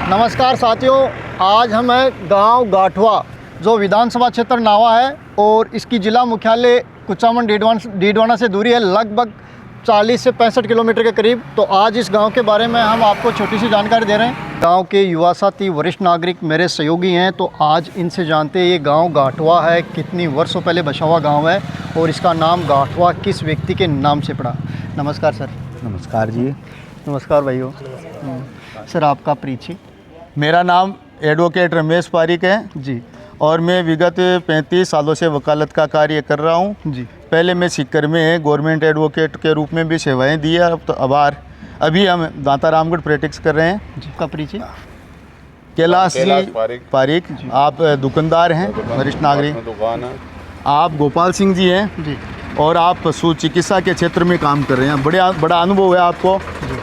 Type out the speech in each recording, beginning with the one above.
नमस्कार साथियों, आज हम हैं गांव गाठवा जो विधानसभा क्षेत्र नावा है और इसकी जिला मुख्यालय कुचामन डीडवाना से दूरी है लगभग 40 से 65 किलोमीटर के करीब। तो आज इस गांव के बारे में हम आपको छोटी सी जानकारी दे रहे हैं। गांव के युवा साथी वरिष्ठ नागरिक मेरे सहयोगी हैं, तो आज इनसे जानते हैं ये गांव गाठवा है, कितनी वर्षों पहले बसा हुआ गाँव है और इसका नाम गाठवा किस व्यक्ति के नाम से पड़ा। नमस्कार सर। नमस्कार जी। नमस्कार भाइयों। सर आपका परिचय। मेरा नाम एडवोकेट रमेश पारिक है जी। और और मैं विगत 35 सालों से वकालत का कार्य कर रहा हूँ जी। पहले मैं सीकर में गवर्नमेंट एडवोकेट के रूप में भी सेवाएं दी है। अब तो अभी हम दाता रामगढ़ प्रैक्टिस कर रहे हैं। जी। का परिचय। कैलाश पारिक। आप दुकानदार हैं, वरिष्ठ नागरिक। दुकान है। आप गोपाल सिंह जी हैं जी। और आप पशु चिकित्सा के क्षेत्र में काम कर रहे हैं। बड़ा अनुभव है आपको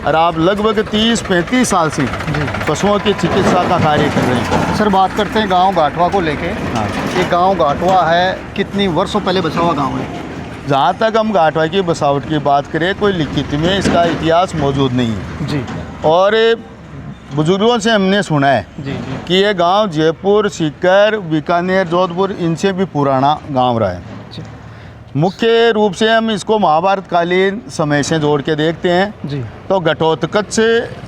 और आप लगभग 30-35 साल से पशुओं की चिकित्सा का कार्य कर रहे हैं। सर बात करते हैं गांव गाठवा को लेके। हाँ। ये गांव गाठवा है, कितनी वर्षों पहले बसा हुआ गांव है? जहाँ तक हम गाठवा की बसावट की बात करें, कोई लिखित में इसका इतिहास मौजूद नहीं है जी। और बुजुर्गों से हमने सुना है जी जी कि ये गांव जयपुर, सीकर, बीकानेर, जोधपुर इनसे भी पुराना गांव रहा है। जी। मुख्य रूप से हम इसको महाभारत कालीन समय से जोड़ के देखते हैं जी। तो घटोत्कच से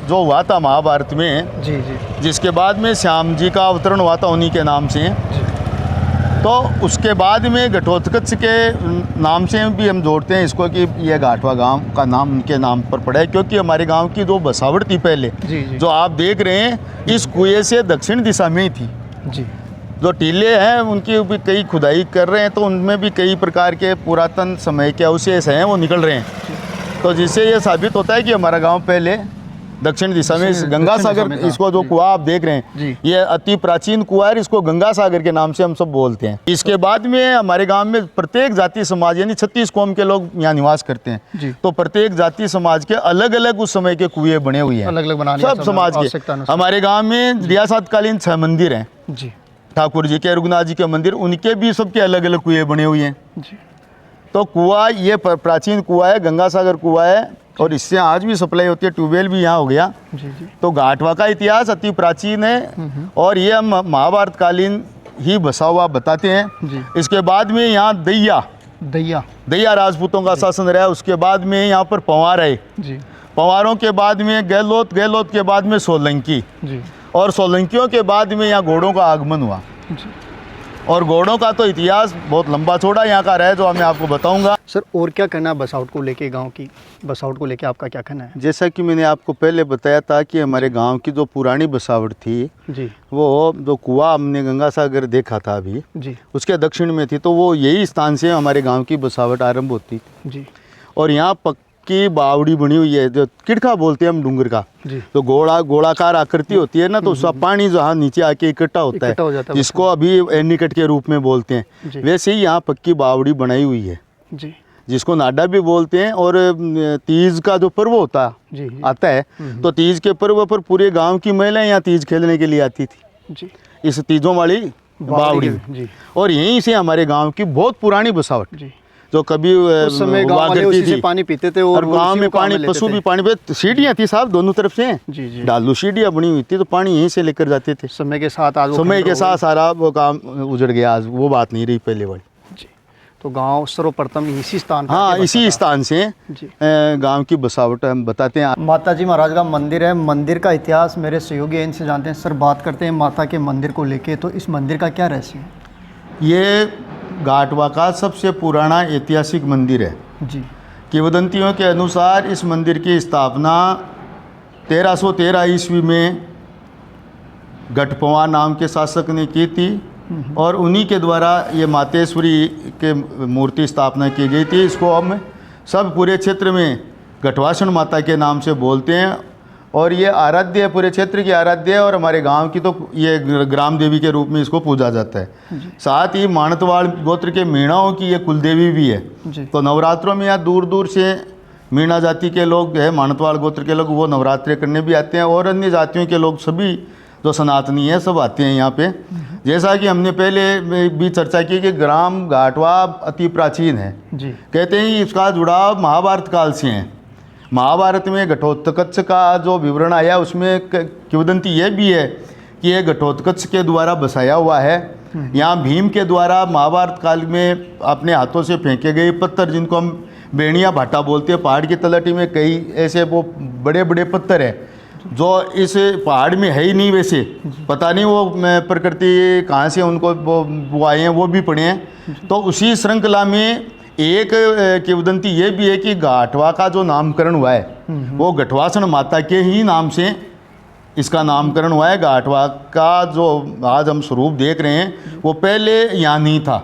जो हुआ था महाभारत में, जी जी जिसके बाद में श्याम जी का अवतरण हुआ था उन्हीं के नाम से, तो उसके बाद में घटोत्कच के नाम से भी हम जोड़ते हैं इसको कि यह गाठवा गांव का नाम उनके नाम पर पड़ा है, क्योंकि हमारे गांव की जो बसावट थी पहले जी जी जो आप देख रहे हैं इस कुएं से दक्षिण दिशा में ही थी। जी। जो टीले हैं उनकी भी कई खुदाई कर रहे हैं तो उनमें भी कई प्रकार के पुरातन समय के अवशेष हैं वो निकल रहे हैं, तो जिससे ये साबित होता है कि हमारा गांव पहले दक्षिण दिशा में गंगा सागर, इसको जो कुआं आप देख रहे हैं ये अति प्राचीन कुआं है, इसको गंगा सागर के नाम से हम सब बोलते हैं। इसके बाद में हमारे गांव में प्रत्येक जाति समाज यानी 36 कौम के लोग यहाँ निवास करते हैं, तो प्रत्येक जाति समाज के अलग अलग उस समय के कुएं बने हुए हैं, अलग अलग बना लिया सब समाज के। हमारे गाँव में रियासतकालीन 6 मंदिर हैं जी। ठाकुर जी के, रघुनाथ जी के मंदिर, उनके भी सबके अलग अलग कुएं बने हुए हैं जी। तो कुआं ये प्राचीन कुआं है, गंगा सागर कुआं है और इससे आज भी सप्लाई होती है, ट्यूबवेल भी यहाँ हो गया जी जी। तो गाठवा का इतिहास अति प्राचीन है और ये हम महाभारत कालीन ही बसा हुआ बताते हैं जी। इसके बाद में यहाँ दैया राजपूतों का शासन रहा, उसके बाद में यहाँ पर पंवार आए जी। पंवारों के बाद में गहलोत के बाद में सोलंकी जी। और सोलंकियों के बाद में यहाँ घोड़ों का आगमन हुआ जी। और घोड़ों का तो इतिहास बहुत लंबा चौड़ा यहाँ का रहा है जो मैं आपको बताऊंगा। सर और क्या कहना है बसावट को लेके, गांव की बसावट को लेके आपका क्या कहना है? जैसा कि मैंने आपको पहले बताया था कि हमारे गांव की जो पुरानी बसावट थी जी, वो जो कुआं हमने गंगा सागर देखा था अभी जी उसके दक्षिण में थी, तो वो यही स्थान से हमारे गांव की बसावट आरंभ होती जी। और यहाँ पक्की बावड़ी बनी हुई है जो किड़का बोलते हैं हम डूंगर का, तो गोलाकार आकृति होती है ना, तो उसका पानी जहाँ नीचे आके इकट्ठा होता है जिसको अभी एनीकट के रूप में बोलते हैं, वैसे ही यहाँ पक्की बावड़ी बनाई हुई है जी, जिसको नाडा भी बोलते हैं। और तीज का जो पर्व होता आता है तो तीज के पर्व पर पूरे गांव की महिलाएं यहाँ तीज खेलने के लिए आती थी जी, इस तीजों वाली बावड़ी जी। और यहीं से हमारे गांव की बहुत पुरानी बसावट जी। जो कभी उस समय गांव वाले उसी से पानी पीते थे और गांव में पानी पशु भी पानी पे सीढ़ियाँ थी साहब दोनों तरफ से जी जी, डालू सीढ़ियाँ बनी हुई थी तो पानी यहीं से लेकर जाते थे। समय के साथ आज समय के साथ सारा वो काम उजड़ गया, आज वो बात नहीं रही पहले वाली जी। तो गांव सर्वप्रथम इसी स्थान, हाँ इसी स्थान से गांव की बसावट हम बताते हैं। माता जी महाराज का मंदिर है, मंदिर का इतिहास मेरे सहयोगी इनसे जानते हैं। सर बात करते हैं माता के मंदिर को लेके, तो इस मंदिर का क्या रहस्य है? ये गाठवा का सबसे पुराना ऐतिहासिक मंदिर है जी। किंवदंतियों के अनुसार इस मंदिर की स्थापना 1313 ईस्वी में गठपवार नाम के शासक ने की थी और उन्हीं के द्वारा ये मातेश्वरी के मूर्ति स्थापना की गई थी। इसको हम सब पूरे क्षेत्र में गठवासन माता के नाम से बोलते हैं और ये आराध्य है, पूरे क्षेत्र की आराध्य है और हमारे गांव की तो ये ग्राम देवी के रूप में इसको पूजा जाता है। साथ ही माणतवाड़ गोत्र के मीणाओं की ये कुलदेवी भी है। तो नवरात्रों में यहाँ दूर दूर से मीणा जाति के लोग है, माणतवाड़ गोत्र के लोग, वो नवरात्रे करने भी आते हैं और अन्य जातियों के लोग सभी जो सनातनी है सब आते हैं यहाँ पे। जैसा कि हमने पहले भी चर्चा की कि ग्राम गाठवा अति प्राचीन है, कहते हैं इसका जुड़ाव महाभारत काल से है महाभारत में घटोत्कच का जो विवरण आया उसमें किंवदंती यह भी है कि यह घटोत्कच के द्वारा बसाया हुआ है। यहाँ भीम के द्वारा महाभारत काल में अपने हाथों से फेंके गए पत्थर, जिनको हम बेड़िया भाटा बोलते हैं, पहाड़ की तलहटी में कई ऐसे वो बड़े बड़े पत्थर है जो इस पहाड़ में है ही नहीं। वैसे पता नहीं वो प्रकृति कहाँ से उनको वो आए हैं, वो भी पड़े हैं। तो उसी श्रृंखला में एक किंवदंती ये भी है कि गाठवा का जो नामकरण हुआ है वो गठवासन माता के ही नाम से इसका नामकरण हुआ है। गाठवा का जो आज हम स्वरूप देख रहे हैं वो पहले यहाँ नहीं था।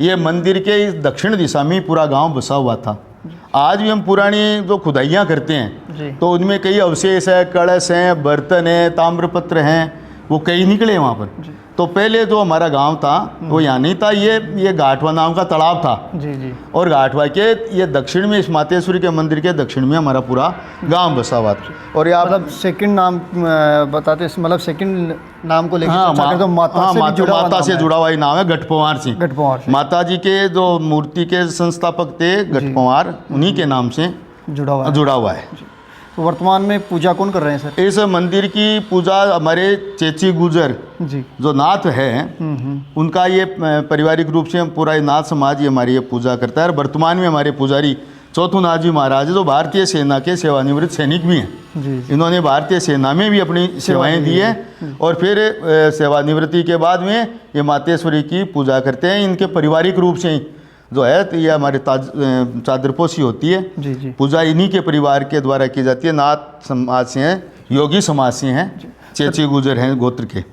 ये मंदिर के इस दक्षिण दिशा में पूरा गांव बसा हुआ था। आज भी हम पुरानी जो खुदाइयाँ करते हैं तो उनमें कई अवशेष है, कलश हैं, बर्तन हैं, ताम्रपत्र हैं, वो कई निकले वहाँ पर। तो पहले जो हमारा गांव था वो यहाँ नहीं था, ये गाठवा नाम का तालाब था। जी। और गाठवा के ये दक्षिण में इस मातेश्वरी के मंदिर के दक्षिण में हमारा पूरा गांव बसा हुआ था। और ये आप मतलब सेकंड नाम बताते, मतलब सेकंड नाम को लेकर तो माता से जुड़ा हुआ ही नाम है गठपवार सिंह। गठपवार माता जी के जो मूर्ति के संस्थापक थे गठपवार, उन्हीं के नाम से जुड़ा हुआ है। तो वर्तमान में पूजा कौन कर रहे हैं सर? इस मंदिर की पूजा हमारे चेची गुजर जी जो नाथ है उनका ये पारिवारिक रूप से पूरा नाथ समाज ये हमारी ये पूजा करता है। और वर्तमान में हमारे पुजारी चौथुनाथ जी महाराज जो भारतीय सेना के सेवानिवृत्त सैनिक भी हैं। जी। इन्होंने भारतीय सेना में भी अपनी सेवाएं दी हैं और फिर सेवानिवृत्ति के बाद में ये मातेश्वरी की पूजा करते हैं। इनके पारिवारिक रूप से ही जो है तो ये हमारे चादरपोशी होती है। जी। पूजा इन्हीं के परिवार के द्वारा की जाती है। नाथ समाज से हैं, योगी समाज से हैं, चेची गुजर हैं गोत्र के।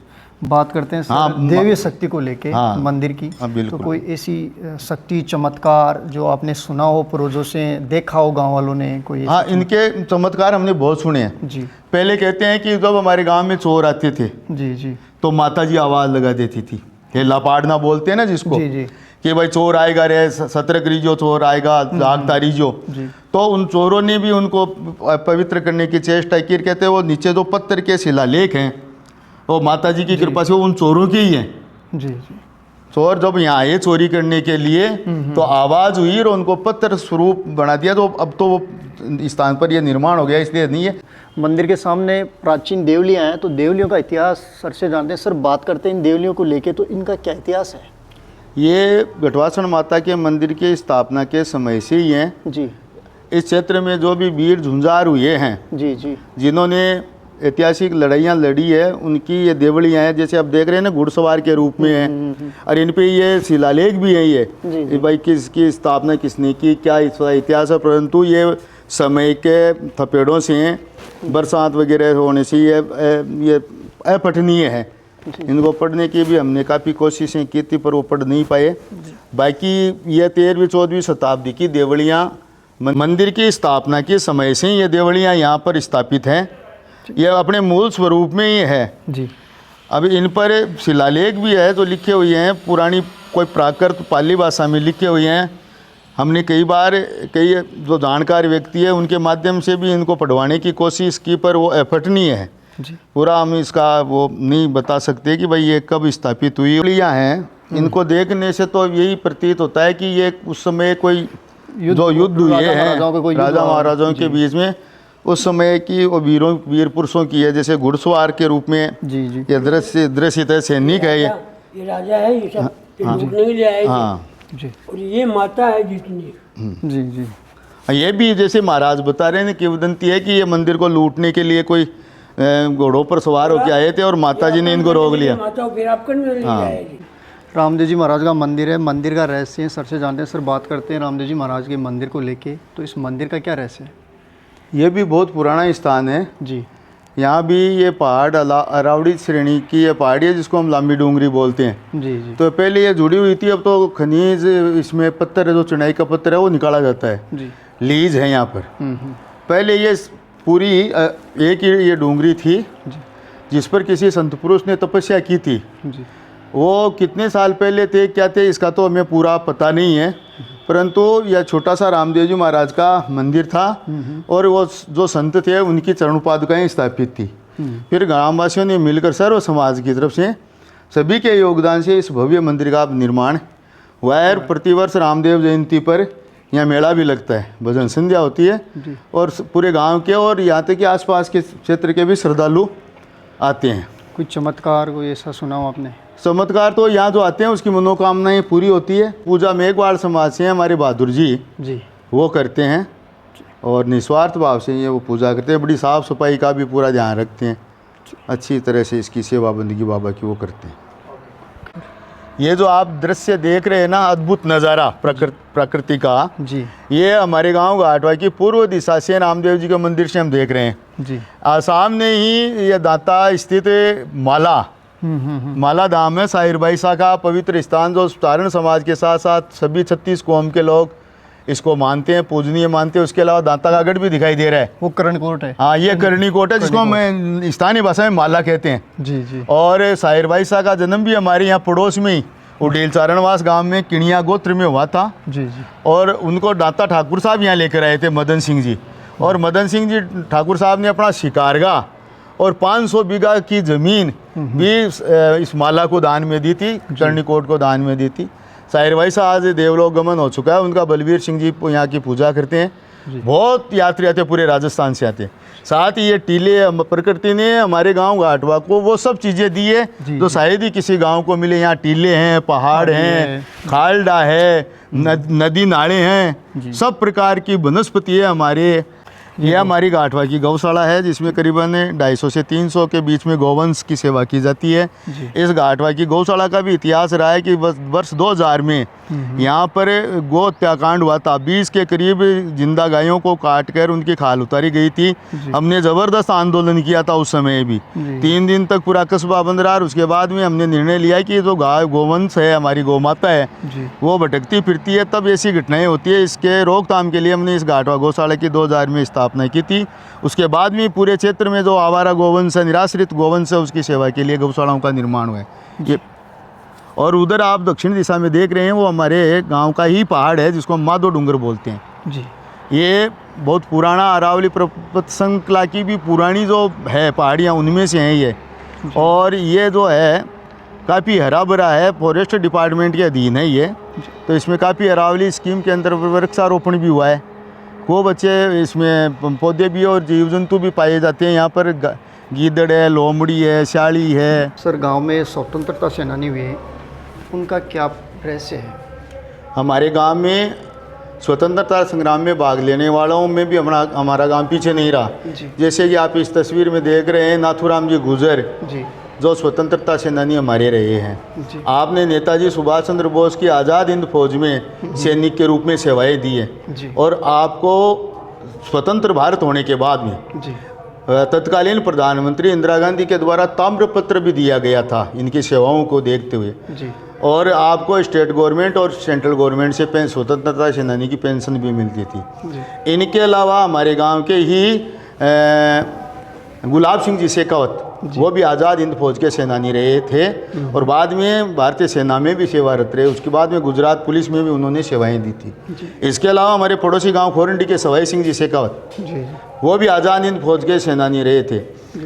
बात करते हैं सर देवी शक्ति को लेके मंदिर की। बिल्कुल। तो कोई ऐसी शक्ति चमत्कार जो आपने सुना हो, पूर्वजों से देखा हो, गांव वालों ने कोई? हाँ, इनके चमत्कार हमने बहुत सुने हैं। जी। पहले कहते हैं कि जब हमारे गांव में चोर आते थे जी तो माता जी आवाज़ लगा देती थी, हेला पाड़ना बोलते हैं ना जिसको, जी कि भाई चोर आएगा रे, सतर्क रीजो, चोर आएगा, जागता रीजो। तो उन चोरों ने भी उनको पवित्र करने की चेष्टा की। कहते हैं वो नीचे जो पत्थर के शिलालेख हैं वो माता जी की कृपा से उन चोरों के ही हैं। जी। चोर जब यहाँ आए चोरी करने के लिए तो आवाज़ हुई और उनको पत्थर स्वरूप बना दिया। तो अब तो वो स्थान पर ये निर्माण हो गया, इसलिए नहीं है। मंदिर के सामने प्राचीन देवलियाँ हैं, तो देवलियों का इतिहास सर से जानते हैं। सर बात करते हैं इन देवलियों को लेके, तो इनका क्या इतिहास है? ये गठवासन माता के मंदिर की स्थापना के समय से ही हैं। जी। इस क्षेत्र में जो भी वीर झुंझार हुए हैं, जी, जिन्होंने ऐतिहासिक लड़ाइयाँ लड़ी है, उनकी ये देवलियाँ हैं। जैसे आप देख रहे हैं ना, घुड़सवार के रूप में हैं और इन पे ये शिलालेख भी है ये भाई किसकी स्थापना किसने की, क्या इसका इतिहास है। परंतु ये समय के थपेड़ों से, बरसात वगैरह होने से ये अपठनीय है। इनको पढ़ने की भी हमने काफ़ी कोशिशें की थी पर वो पढ़ नहीं पाए। बाकी ये 13वीं-14वीं शताब्दी की देवलियाँ, मंदिर की स्थापना के समय से ये देवलियाँ यहाँ पर स्थापित हैं। ये अपने मूल स्वरूप में ही है। जी। अब इन पर शिलालेख भी है जो लिखे हुए हैं, पुरानी कोई प्राकृत पाली भाषा में लिखे हुए हैं। हमने कई बार कई जो जानकार व्यक्ति है उनके माध्यम से भी इनको पढ़वाने की कोशिश की पर वो अपठनीय है। पूरा हम इसका वो नहीं बता सकते कि भाई ये कब स्थापित हुई। देवलियाँ हैं, इनको देखने से तो यही प्रतीत होता है कि ये उस समय कोई जो युद्ध हुए हैं राजा महाराजाओं के बीच में, उस समय की वो वीर पुरुषों की है। जैसे घुड़सवार के रूप में ये दृश्य है, सैनिक है, ये राजा है, ये सब लूटने के लिए आए थे। और ये माता है जितनी। जी। ये भी जैसे महाराज बता रहे हैं, किंवदंती है कि ये मंदिर को लूटने के लिए कोई घोड़ों पर सवार होकर आए थे और माता जी ने इनको रोक लिया। रामदेव जी महाराज का मंदिर है, मंदिर का रहस्य सर से जानते हैं। सर बात करते हैं रामदेव जी महाराज के मंदिर को लेके, तो इस मंदिर का क्या रहस्य है? ये भी बहुत पुराना स्थान है जी। यहाँ भी ये पहाड़ अरावड़ी श्रेणी की ये पहाड़ी है जिसको हम लांबी डूंगरी बोलते हैं। जी। तो पहले ये जुड़ी हुई थी, अब तो खनिज इसमें पत्थर है, जो चुनाई का पत्थर है वो निकाला जाता है। जी। लीज है यहाँ पर। पहले ये पूरी एक ही ये डूंगरी थी जिस पर किसी संत पुरुष ने तपस्या की थी। वो कितने साल पहले थे क्या थे इसका तो हमें पूरा पता नहीं है, परंतु यह छोटा सा रामदेव जी महाराज का मंदिर था और वो जो संत थे उनकी चरण पादुकाएँ स्थापित थी। फिर ग्रामवासियों ने मिलकर सर्व समाज की तरफ से सभी के योगदान से इस भव्य मंदिर का निर्माण हुआ है। प्रतिवर्ष रामदेव जयंती पर यहाँ मेला भी लगता है, भजन संध्या होती है और पूरे गांव के और यहाँ तक कि आसपास के क्षेत्र के भी श्रद्धालु आते हैं। कुछ चमत्कार कोई ऐसा सुना हो आपने? चमत्कार तो यहाँ जो आते हैं उसकी मनोकामनाएं पूरी होती है। पूजा मेघवाड़ समाज से हमारे बहादुर जी वो करते हैं और निस्वार्थ भाव से ये वो पूजा करते हैं। बड़ी साफ़ सफाई का भी पूरा ध्यान रखते हैं, अच्छी तरह से इसकी सेवा बंदगी बाबा की वो करते हैं। ये जो आप दृश्य देख रहे हैं ना, अद्भुत नज़ारा प्रकृति का जी, ये हमारे गांव घाटवा की पूर्व दिशा से रामदेव जी के मंदिर से हम देख रहे हैं जी। सामने ही ये दाता स्थित माला माला धाम है, साहिर भाई शाह का पवित्र स्थान जो सारण समाज के साथ साथ सभी 36 कौम के लोग इसको मानते हैं, पूजनीय मानते हैं। उसके अलावा दाता का गढ़ भी दिखाई दे रहा है, वो करणकोट है। हाँ, ये करनी कोट है जिसको हम स्थानीय भाषा में माला कहते हैं जी जी। और साहिर भाई शाह का जन्म भी हमारे यहाँ पड़ोस में ही उडेल चारणवास गांव में किणिया गोत्र में हुआ था जी जी। और उनको दाता ठाकुर साहब यहाँ लेकर आए थे, मदन सिंह जी। और मदन सिंह जी ठाकुर साहब ने अपना शिकारगाह और 500 बीघा की ज़मीन भी इस माला को दान में दी थी, कर्णिकोट को दान में दी थी। साहिर भाई साहब आज देवलोक गमन हो चुका है, उनका बलवीर सिंह जी यहाँ की पूजा करते हैं। बहुत यात्री आते हैं, पूरे राजस्थान से आते हैं। साथ ही ये टीले प्रकृति ने हमारे गांव घाटवा को वो सब चीज़ें दी है जो शायद ही किसी गांव को मिले। यहाँ टीले हैं, पहाड़ हैं, खालडा है, नदी नाले हैं, सब प्रकार की वनस्पति है हमारे। यह हमारी घाटवा की गौशाला है जिसमें करीबन 250 से 300 के बीच में गौवंश की सेवा की जाती है। इस घाटवा की गौशाला का भी इतिहास रहा है कि वर्ष 2000 में यहाँ पर गो हत्याकांड हुआ था। 20 के करीब जिंदा गायों को काटकर उनकी खाल उतारी गई थी। हमने ज़बरदस्त आंदोलन किया था उस समय भी, 3 दिन तक पूरा कस्बा बंद रहा। और उसके बाद में हमने निर्णय लिया कि जो गाय गोवंश है, हमारी गौ माता है, वो भटकती फिरती है, तब ऐसी घटनाएं होती है। इसके रोकथाम के लिए हमने इस घाटवा गौशाला की 2000 में स्थापना की थी। उसके बाद में पूरे क्षेत्र में जो आवारा गोवंश है, निराश्रित गोवंश है, उसकी सेवा के लिए गौशालाओं का निर्माण हुआ है ये। और उधर आप दक्षिण दिशा में देख रहे हैं वो हमारे गांव का ही पहाड़ है जिसको हम माधो डूंगर बोलते हैं जी। ये बहुत पुराना अरावली पर्वत श्रृंखला की भी पुरानी जो है पहाड़ियाँ उनमें से हैं ये। और ये जो है काफ़ी हरा भरा है, फॉरेस्ट डिपार्टमेंट के अधीन है ये। तो इसमें काफ़ी अरावली स्कीम के अंदर वृक्षारोपण भी हुआ है। खूब अच्छे इसमें पौधे भी और जीव जंतु भी पाए जाते हैं। यहाँ पर गीदड़ है, लोमड़ी है, स्याली है। सर, गांव में स्वतंत्रता सेनानी हुए, उनका क्या रहस्य है? हमारे गांव में स्वतंत्रता संग्राम में भाग लेने वालों में भी हमारा गांव पीछे नहीं रहा। जैसे कि आप इस तस्वीर में देख रहे हैं नाथूराम जी गुजर जी, जो स्वतंत्रता सेनानी हमारे रहे हैं। आपने नेताजी सुभाष चंद्र बोस की आज़ाद हिंद फौज में सैनिक के रूप में सेवाएं दी है। और आपको स्वतंत्र भारत होने के बाद में तत्कालीन प्रधानमंत्री इंदिरा गांधी के द्वारा ताम्रपत्र भी दिया गया था इनकी सेवाओं को देखते हुए। और आपको स्टेट गवर्नमेंट और सेंट्रल गवर्नमेंट से स्वतंत्रता सेनानी की पेंशन भी मिलती थी। इनके अलावा हमारे गांव के ही गुलाब सिंह जी शेखावत, वो भी आज़ाद हिंद फौज के सेनानी रहे थे और बाद में भारतीय सेना में भी सेवारत रहे। उसके बाद में गुजरात पुलिस में भी उन्होंने सेवाएं दी थी। इसके अलावा हमारे पड़ोसी गांव खोरंडी के सवाई सिंह जी शेखावत, वो भी आज़ाद हिंद फौज के सेनानी रहे थे।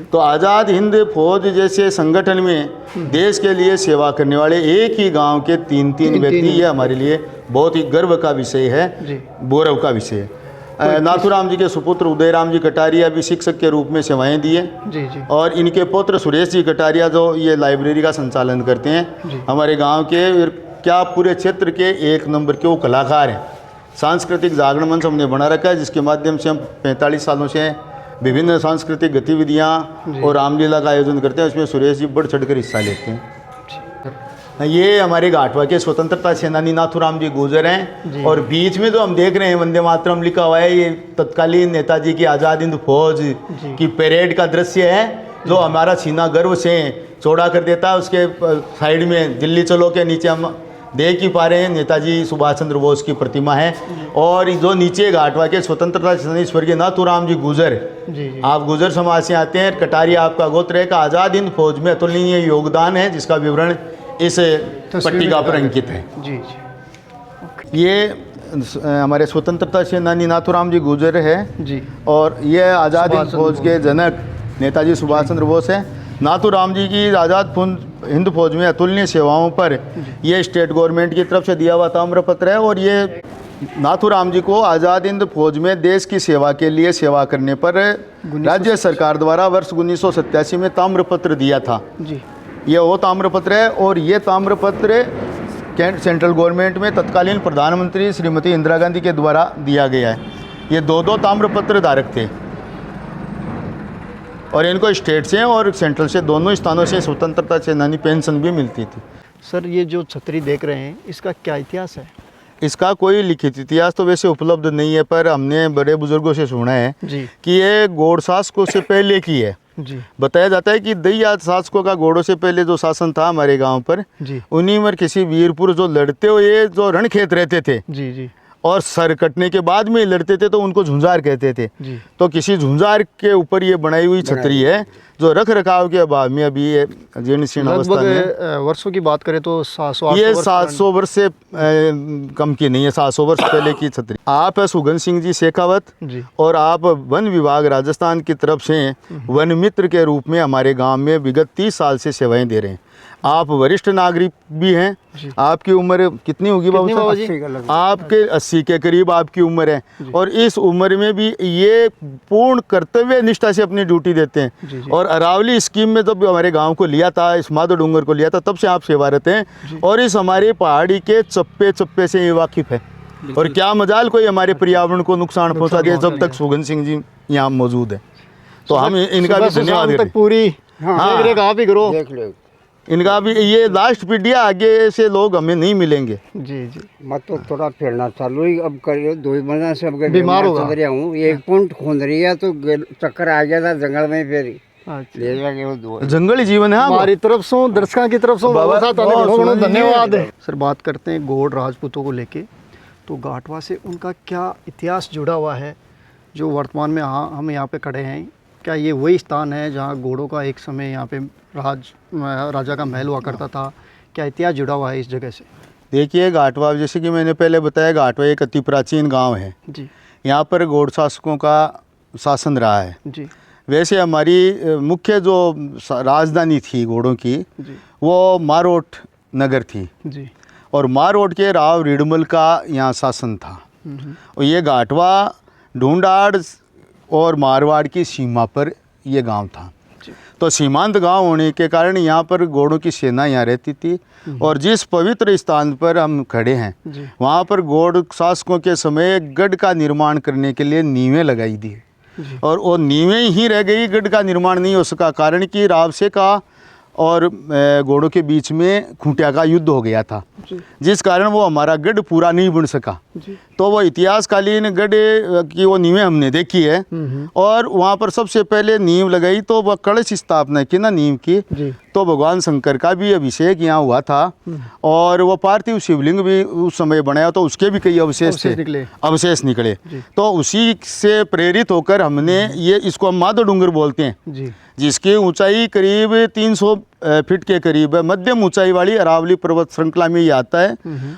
तो आज़ाद हिंद फौज जैसे संगठन में देश के लिए सेवा करने वाले एक ही गांव के तीन व्यक्ति, ये हमारे लिए बहुत ही गर्व का विषय है, गौरव का विषय है। नाथूराम जी के सुपुत्र उदयराम जी कटारिया भी शिक्षक के रूप में सेवाएं दिए जी। और इनके पुत्र सुरेश जी कटारिया जो ये लाइब्रेरी का संचालन करते हैं, हमारे गांव के क्या पूरे क्षेत्र के 1 नंबर के वो कलाकार हैं। सांस्कृतिक जागरण मंच हमने बना रखा है जिसके माध्यम से हम 45 सालों से विभिन्न सांस्कृतिक गतिविधियाँ और रामलीला का आयोजन करते हैं। उसमें सुरेश जी बढ़ चढ़ कर हिस्सा लेते हैं। ये हमारे घाटवा के स्वतंत्रता सेनानी नाथूराम जी गुजर हैं। और बीच में जो हम देख रहे हैं वंदे मातरम लिखा हुआ है, ये तत्कालीन नेताजी की आज़ाद हिंद फौज की परेड का दृश्य है जो हमारा सीना गर्व से चौड़ा कर देता है। उसके साइड में दिल्ली चलो के नीचे हम देख ही पा रहे हैं नेताजी सुभाष चंद्र बोस की प्रतिमा है। और जो नीचे घाटवा के स्वतंत्रता सेनानी स्वर्गीय नाथूराम जी गुजर, आप गुजर समाज से आते हैं, कटारिया आपका गोत्र है, का आज़ाद हिंद फौज में अतुलनीय योगदान है जिसका विवरण इस पट्टिका पर अंकित है जी। ये हमारे स्वतंत्रता सेनानी नाथूराम जी गुजर है जी। और ये आज़ाद हिंद फौज के जनक नेताजी सुभाष चंद्र बोस है। नाथूराम जी की आज़ाद हिंद फौज में अतुलनीय सेवाओं पर ये स्टेट गवर्नमेंट की तरफ से दिया हुआ ताम्रपत्र है। और ये नाथूराम जी को आज़ाद हिंद फौज में देश की सेवा के लिए सेवा करने पर राज्य सरकार द्वारा वर्ष 1987 में ताम्रपत्र दिया था जी। ये वो ताम्रपत्र है, और ये ताम्रपत्र सेंट्रल गवर्नमेंट में तत्कालीन प्रधानमंत्री श्रीमती इंदिरा गांधी के द्वारा दिया गया है। ये दो ताम्रपत्र धारक थे, और इनको स्टेट से और सेंट्रल से दोनों स्थानों से स्वतंत्रता सेनानी पेंशन भी मिलती थी। सर ये जो छतरी देख रहे हैं इसका क्या इतिहास है? इसका कोई लिखित इतिहास तो वैसे उपलब्ध नहीं है, पर हमने बड़े बुजुर्गों से सुना है जी कि ये घोड़ शासकों से पहले की है। जी बताया जाता है कि दैया शासकों का घोड़ों से पहले जो शासन था हमारे गांव पर, जी उन्हीं में किसी वीर पुरुष जो लड़ते हुए जो रणखेत रहते थे जी जी और सर कटने के बाद में लड़ते थे तो उनको झुंझार कहते थे। जी। तो किसी झुंझार के ऊपर ये बनाई हुई छतरी है, जो रख रखाव के अभाव में अभी ये जीर्ण शीर्ण अवस्था में है। लगभग वर्षों की बात करें तो 700 ये 700 वर्ष से कम की नहीं है, 700 वर्ष पहले की छतरी। आप सुगन सिंह जी शेखावत जी और आप वन विभाग राजस्थान की तरफ से वन मित्र के रूप में हमारे गांव में विगत 30 साल से सेवाएं दे रहे हैं। आप वरिष्ठ नागरिक भी हैं। आपकी उम्र कितनी होगी बाबू साहब? आपके 80 के करीब आपकी उम्र है, और इस उम्र में भी ये पूर्ण कर्तव्य निष्ठा से अपनी ड्यूटी देते हैं। और अरावली स्कीम में जब हमारे गांव को लिया था, इस माधो डूंगर को लिया था, तब से आप सेवारत हैं और इस हमारे पहाड़ी के चप्पे चप्पे से ये वाकिफ है। और क्या मजाल कोई हमारे पर्यावरण को नुकसान पहुंचा दिया जब तक सुगन सिंह जी यहाँ मौजूद है। तो हम इनका भी धन्यवाद तक पूरी आप ही करो। इनका भी ये लास्ट पीढ़ियाँ, आगे से लोग हमें नहीं मिलेंगे। जी जी। मैं तो थोड़ा फिरना चालू ही अब कर 2 महीना से अब बीमार होगा। चल रहा हूँ। 1 पॉइंट खून रही है तो चक्कर आ गया था जंगल में, फिर अच्छा। ले जाके वो 2 जंगली जीवन है हमारी तरफ से, दर्शकों की तरफ से बहुत धन्यवाद। सर बात करते हैं गौड़ राजपूतों को लेके, तो गाटवा से उनका क्या इतिहास जुड़ा हुआ है जो वर्तमान में हम यहाँ पे खड़े हैं? क्या ये वही स्थान है जहाँ घोड़ों का एक समय यहाँ पे राजा का महल हुआ करता था? क्या इतिहास जुड़ा हुआ है इस जगह से? देखिए, घाटवा जैसे कि मैंने पहले बताया, घाटवा एक अति प्राचीन गांव है जी। यहाँ पर घोड़ शासकों का शासन रहा है जी। वैसे हमारी मुख्य जो राजधानी थी घोड़ों की जी। वो मारोट नगर थी, जी। और मारोट के राव रिडमल का यहाँ शासन था। और ये घाटवा ढूंढाड़ और मारवाड़ की सीमा पर ये गांव था। तो सीमांत गांव होने के कारण यहाँ पर घोड़ों की सेना यहाँ रहती थी। और जिस पवित्र स्थान पर हम खड़े हैं वहाँ पर घोड़ शासकों के समय गढ़ का निर्माण करने के लिए नींवें लगाई दी, और वो नींवें ही रह गई, गढ़ का निर्माण नहीं हो सका। कारण कि रावसे का और घोड़ों के बीच में खूंटिया का युद्ध हो गया था, जिस कारण वो हमारा गढ़ पूरा नहीं बन सका। तो वो इतिहासकालीन गढ़ की वो नींवें हमने देखी है, और वहाँ पर सबसे पहले नींव लगाई तो वह कलश स्थापना की ना नींव की, तो भगवान शंकर का भी अभिषेक यहाँ हुआ था। और वो पार्थिव शिवलिंग भी उस समय बनाया, तो उसके भी कई अवशेष निकले। तो उसी से प्रेरित होकर हमने ये, इसको हम माधो डूंगर बोलते हैं, जिसकी ऊंचाई करीब 300 फीट के करीब है। मध्यम ऊंचाई वाली अरावली पर्वत श्रृंखला में ये आता है,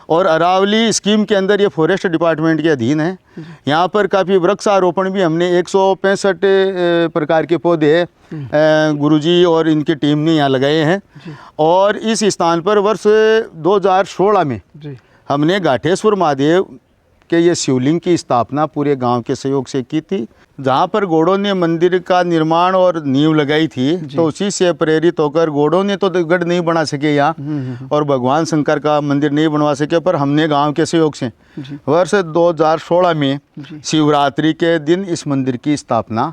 और अरावली स्कीम के अंदर ये फॉरेस्ट डिपार्टमेंट के अधीन है। यहाँ पर काफ़ी वृक्षारोपण भी हमने 165 प्रकार के पौधे गुरुजी और इनकी टीम ने यहाँ लगाए हैं। और इस स्थान पर वर्ष 2016 में हमने घाटेश्वर महादेव के ये शिवलिंग की स्थापना पूरे गांव के सहयोग से की थी। जहाँ पर घोड़ों ने मंदिर का निर्माण और नींव लगाई थी, तो उसी से प्रेरित होकर घोड़ों ने तो गढ़ नहीं बना सके यहाँ, और भगवान शंकर का मंदिर नहीं बनवा सके, पर हमने गांव के सहयोग से वर्ष 2016 में शिवरात्रि के दिन इस मंदिर की स्थापना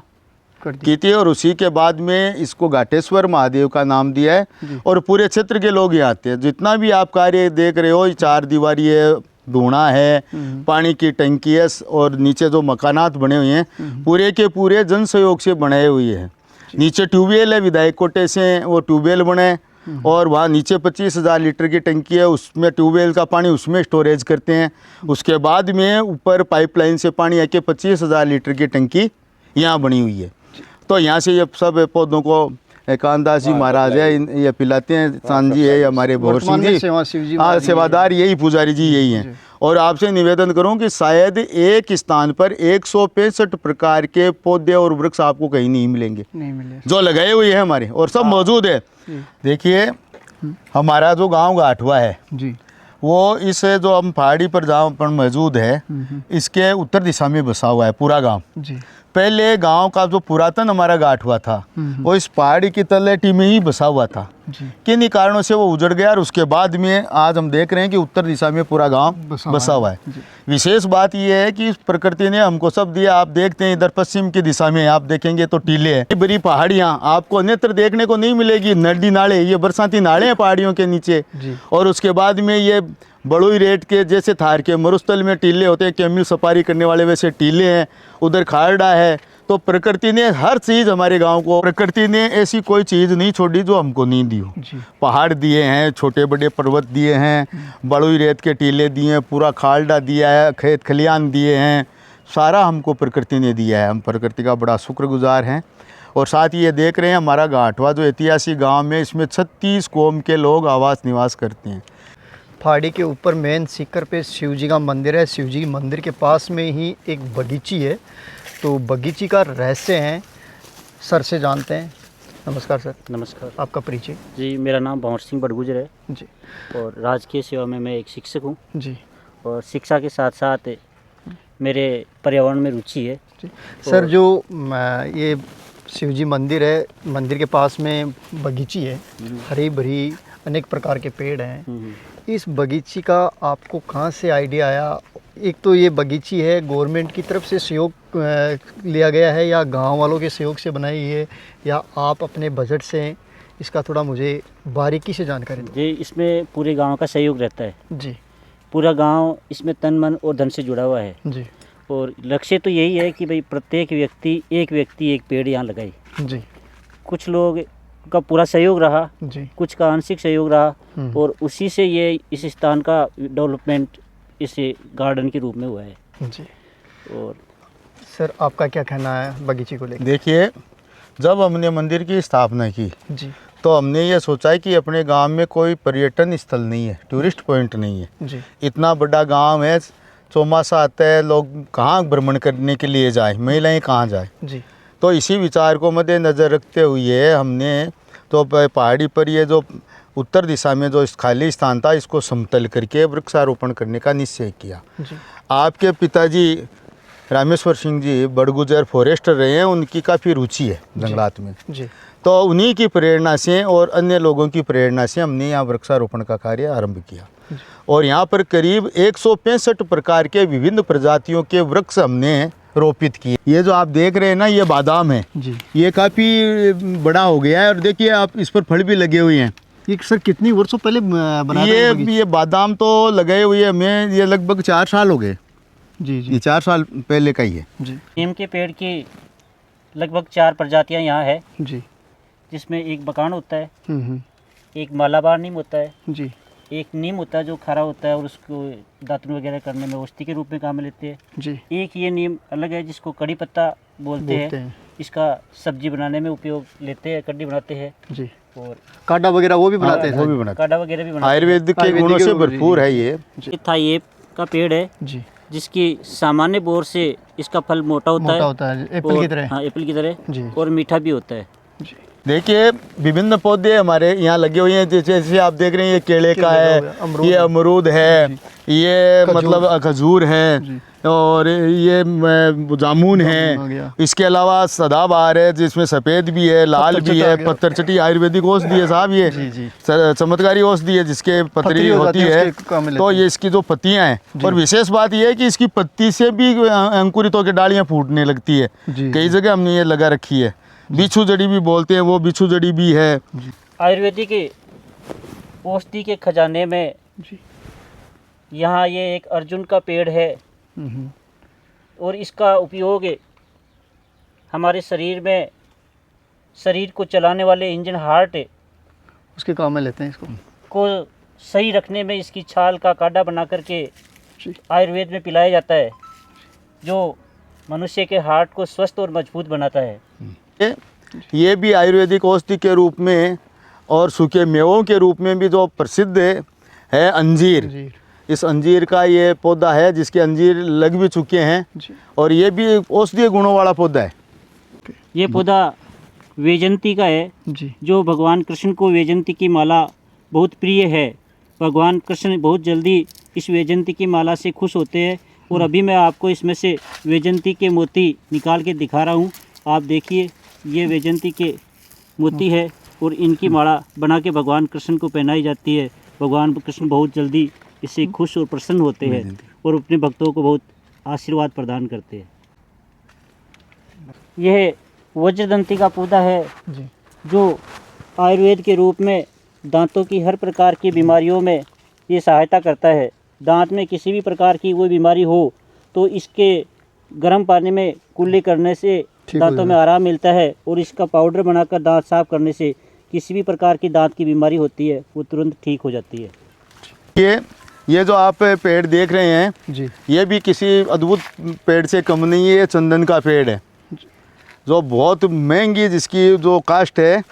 की थी। और उसी के बाद में इसको घाटेश्वर महादेव का नाम दिया है। और पूरे क्षेत्र के लोग यहाँ आते हैं। जितना भी आप कार्य देख रहे हो, 4 दीवारी है, धूणा है, पानी की टंकी है, और नीचे जो मकानात बने हुए हैं पूरे के पूरे जन सहयोग से बनाए हुए हैं। नीचे ट्यूबवेल है, विधायक कोटे से वो ट्यूबवेल बने, और वहाँ नीचे 25,000 लीटर की टंकी है, उसमें ट्यूबवेल का पानी उसमें स्टोरेज करते हैं। उसके बाद में ऊपर पाइपलाइन से पानी आके 25,000 लीटर की टंकी यहाँ बनी हुई है। तो यहाँ से ये सब पौधों को कानदास जी महाराज है, ये पिलाते हैं। चांद जी है हमारे भोर सिंह जी, हाँ सेवादार यही पुजारी जी यही हैं। और आपसे निवेदन करूं कि शायद एक स्थान पर 165 प्रकार के पौधे और वृक्ष आपको कहीं नहीं मिलेंगे, जो लगाए हुए हैं हमारे, और सब मौजूद है। देखिए, हमारा जो गांव घाटवा है वो इस जो हम पहाड़ी पर जहाँ पर मौजूद है इसके उत्तर दिशा में बसा हुआ है पूरा गांव। जी। पहले गांव का जो पुरातन हमारा गाठवा था वो इस पहाड़ी की तलहटी में ही बसा हुआ था। जी। किन्हीं कारणों से वो उजड़ गया और उसके बाद में आज हम देख रहे हैं कि उत्तर दिशा में पूरा गांव बसा हुआ है। विशेष बात ये है कि इस प्रकृति ने हमको सब दिया। आप देखते हैं इधर पश्चिम की दिशा में आप देखेंगे तो टीले हैं, बड़ी पहाड़ियाँ आपको अन्यत्र देखने को नहीं मिलेगी। नदी नाले, ये बरसाती नाले हैं पहाड़ियों के नीचे। और उसके बाद में ये बड़ोई रेट के जैसे थार के मरुस्थल में टीले होते हैं, कैमल सफारी करने वाले वैसे टीले हैं, उधर खारडा है। तो प्रकृति ने हर चीज़ हमारे गांव को, प्रकृति ने ऐसी कोई चीज़ नहीं छोड़ी जो हमको नहीं दी हो। पहाड़ दिए हैं, छोटे बड़े पर्वत दिए हैं, बड़ोई रेत के टीले दिए हैं, पूरा खालडा दिया है, खेत खलियान दिए हैं, सारा हमको प्रकृति ने दिया है। हम प्रकृति का बड़ा शुक्रगुजार हैं। और साथ ही ये देख रहे हैं हमारा गाठवा जो ऐतिहासिक गाँव में, इसमें 36 कौम के लोग आवास निवास करते हैं। पहाड़ी के ऊपर मेन सीकर पे शिव जी का मंदिर है। शिव जी मंदिर के पास में ही एक बगीची है। तो बगीची का रहस्य है, सर से जानते हैं। नमस्कार सर। नमस्कार। आपका परिचय? जी, मेरा नाम भंवर सिंह बड़गुजर है जी। और राजकीय सेवा में मैं एक शिक्षक हूँ जी। और शिक्षा के साथ साथ मेरे पर्यावरण में रुचि है। जी। सर, जो ये शिव जी मंदिर है, मंदिर के पास में बगीची है, हरी भरी अनेक प्रकार के पेड़ हैं। इस बगीची का आपको कहाँ से आइडिया आया? एक तो ये बगीची है गवर्नमेंट की तरफ से सहयोग लिया गया है या गांव वालों के सहयोग से बनाई है या आप अपने बजट से? इसका थोड़ा मुझे बारीकी से जानकारी दें। जी, इसमें पूरे गांव का सहयोग रहता है। जी। पूरा गांव इसमें तन मन और धन से जुड़ा हुआ है। जी। और लक्ष्य तो यही है कि भाई प्रत्येक व्यक्ति एक पेड़ यहाँ लगाए। जी। कुछ लोग का पूरा सहयोग रहा, जी। कुछ का आंशिक सहयोग रहा और उसी से ये इस स्थान का डेवलपमेंट इस गार्डन के रूप में हुआ है। जी। और सर, आपका क्या कहना है बगीचे को लेकर? देखिए, जब हमने मंदिर की स्थापना की जी। तो हमने ये सोचा है कि अपने गांव में कोई पर्यटन स्थल नहीं है, टूरिस्ट पॉइंट नहीं है। जी। इतना बड़ा गांव है, चौमासा आता है, लोग कहाँ भ्रमण करने के लिए जाए, महिलाएं कहाँ जाए। जी। तो इसी विचार को मद्देनज़र रखते हुए हमने तो पहाड़ी पर ये जो उत्तर दिशा में जो खाली स्थान था इसको समतल करके वृक्षारोपण करने का निश्चय किया। जी। आपके पिताजी रामेश्वर सिंह जी बड़गुजर फॉरेस्टर रहे हैं, उनकी काफ़ी रुचि है जंगलात में। जी। तो उन्हीं की प्रेरणा से और अन्य लोगों की प्रेरणा से हमने यहाँ वृक्षारोपण का कार्य आरंभ किया। और यहाँ पर करीब 165 प्रकार के विभिन्न प्रजातियों के वृक्ष हमने रोपित किए। ये जो आप देख रहे हैं ना, ये बादाम है। जी। ये काफ़ी बड़ा हो गया है और देखिए आप, इस पर फल भी लगे हुए हैं। ये सर कितनी वर्षों पहले बनाया था ये बादाम तो लगे हुए हमें ये लगभग 4 साल हो गए। जी। जी। ये 4 साल पहले का ही है। जी। नीम के पेड़ की लगभग 4 प्रजातियां यहाँ है। जी। जिसमें एक बकान होता है, हम्म। एक मालाबार नीम होता है, जी। एक नीम होता है जो खारा होता है और उसको दातुन वगैरह करने में औषधि के रूप में काम में लेते हैं। जी। एक ये नीम अलग है जिसको कड़ी पत्ता बोलते हैं। इसका सब्जी बनाने में उपयोग लेते हैं, कड्डी बनाते हैं। जी। और काढ़ा वगैरह वो भी बनाते हैं? वो भी बनाते काढ़ा वगैरह भी बनाते हैं। आयुर्वेदिक के गुणों से भरपूर है ये। ये थाई का पेड़ है। जी। जिसकी सामान्य बोर से इसका फल मोटा होता है, एप्पल की तरह। हाँ, एप्पल की तरह जी। और मीठा भी होता है। जी। देखिए, विभिन्न पौधे हमारे यहाँ लगे हुए हैं। जैसे आप देख रहे हैं, ये केले का है, ये अमरूद है, ये मतलब खजूर है और ये जामुन है। इसके अलावा सदाबहार है जिसमें सफ़ेद भी है, लाल भी है, पत्थर चटी आयुर्वेदिक औषधि है साहब। ये चमत्कारी औषधि है जिसके पतरी होती है। तो ये इसकी जो पत्तियां हैं, और विशेष बात ये है कि इसकी पत्ती से भी अंकुरित होकर डालियां फूटने लगती है। कई जगह हमने ये लगा रखी है। बिच्छू जड़ी भी बोलते हैं, वो बिच्छू जड़ी भी है। आयुर्वेदिक औषधि के खजाने में यहाँ ये एक अर्जुन का पेड़ है और इसका उपयोग हमारे शरीर में, शरीर को चलाने वाले इंजन हार्ट उसके काम में लेते हैं इसको को सही रखने में इसकी छाल का काढ़ा बना करके आयुर्वेद में पिलाया जाता है, जो मनुष्य के हार्ट को स्वस्थ और मजबूत बनाता है। ये भी आयुर्वेदिक औषधि के रूप में और सूखे मेवों के रूप में भी जो प्रसिद्ध है अंजीर। इस अंजीर का ये पौधा है जिसके अंजीर लग भी चुके हैं और ये भी औषधीय गुणों वाला पौधा है। ये पौधा वैजयंती का है, जो भगवान कृष्ण को वैजयंती की माला बहुत प्रिय है। भगवान कृष्ण बहुत जल्दी इस वैजयंती की माला से खुश होते हैं। और अभी मैं आपको इसमें से वैजयंती के मोती निकाल के दिखा रहा हूँ। आप देखिए, ये वैजयंती के मोती है और इनकी माला बना के भगवान कृष्ण को पहनाई जाती है। भगवान कृष्ण बहुत जल्दी इससे खुश और प्रसन्न होते हैं और अपने भक्तों को बहुत आशीर्वाद प्रदान करते हैं। यह वज्रदंती का पौधा है जो आयुर्वेद के रूप में दांतों की हर प्रकार की बीमारियों में ये सहायता करता है। दांत में किसी भी प्रकार की कोई बीमारी हो तो इसके गर्म पानी में कुल्ली करने से दांतों में आराम मिलता है और इसका पाउडर बनाकर दांत साफ करने से किसी भी प्रकार की दांत की बीमारी होती है वो तुरंत ठीक हो जाती है। ये जो आप पेड़ देख रहे हैं जी, ये भी किसी अद्भुत पेड़ से कम नहीं है। ये चंदन का पेड़ है जो बहुत महंगी, जिसकी जो कास्ट है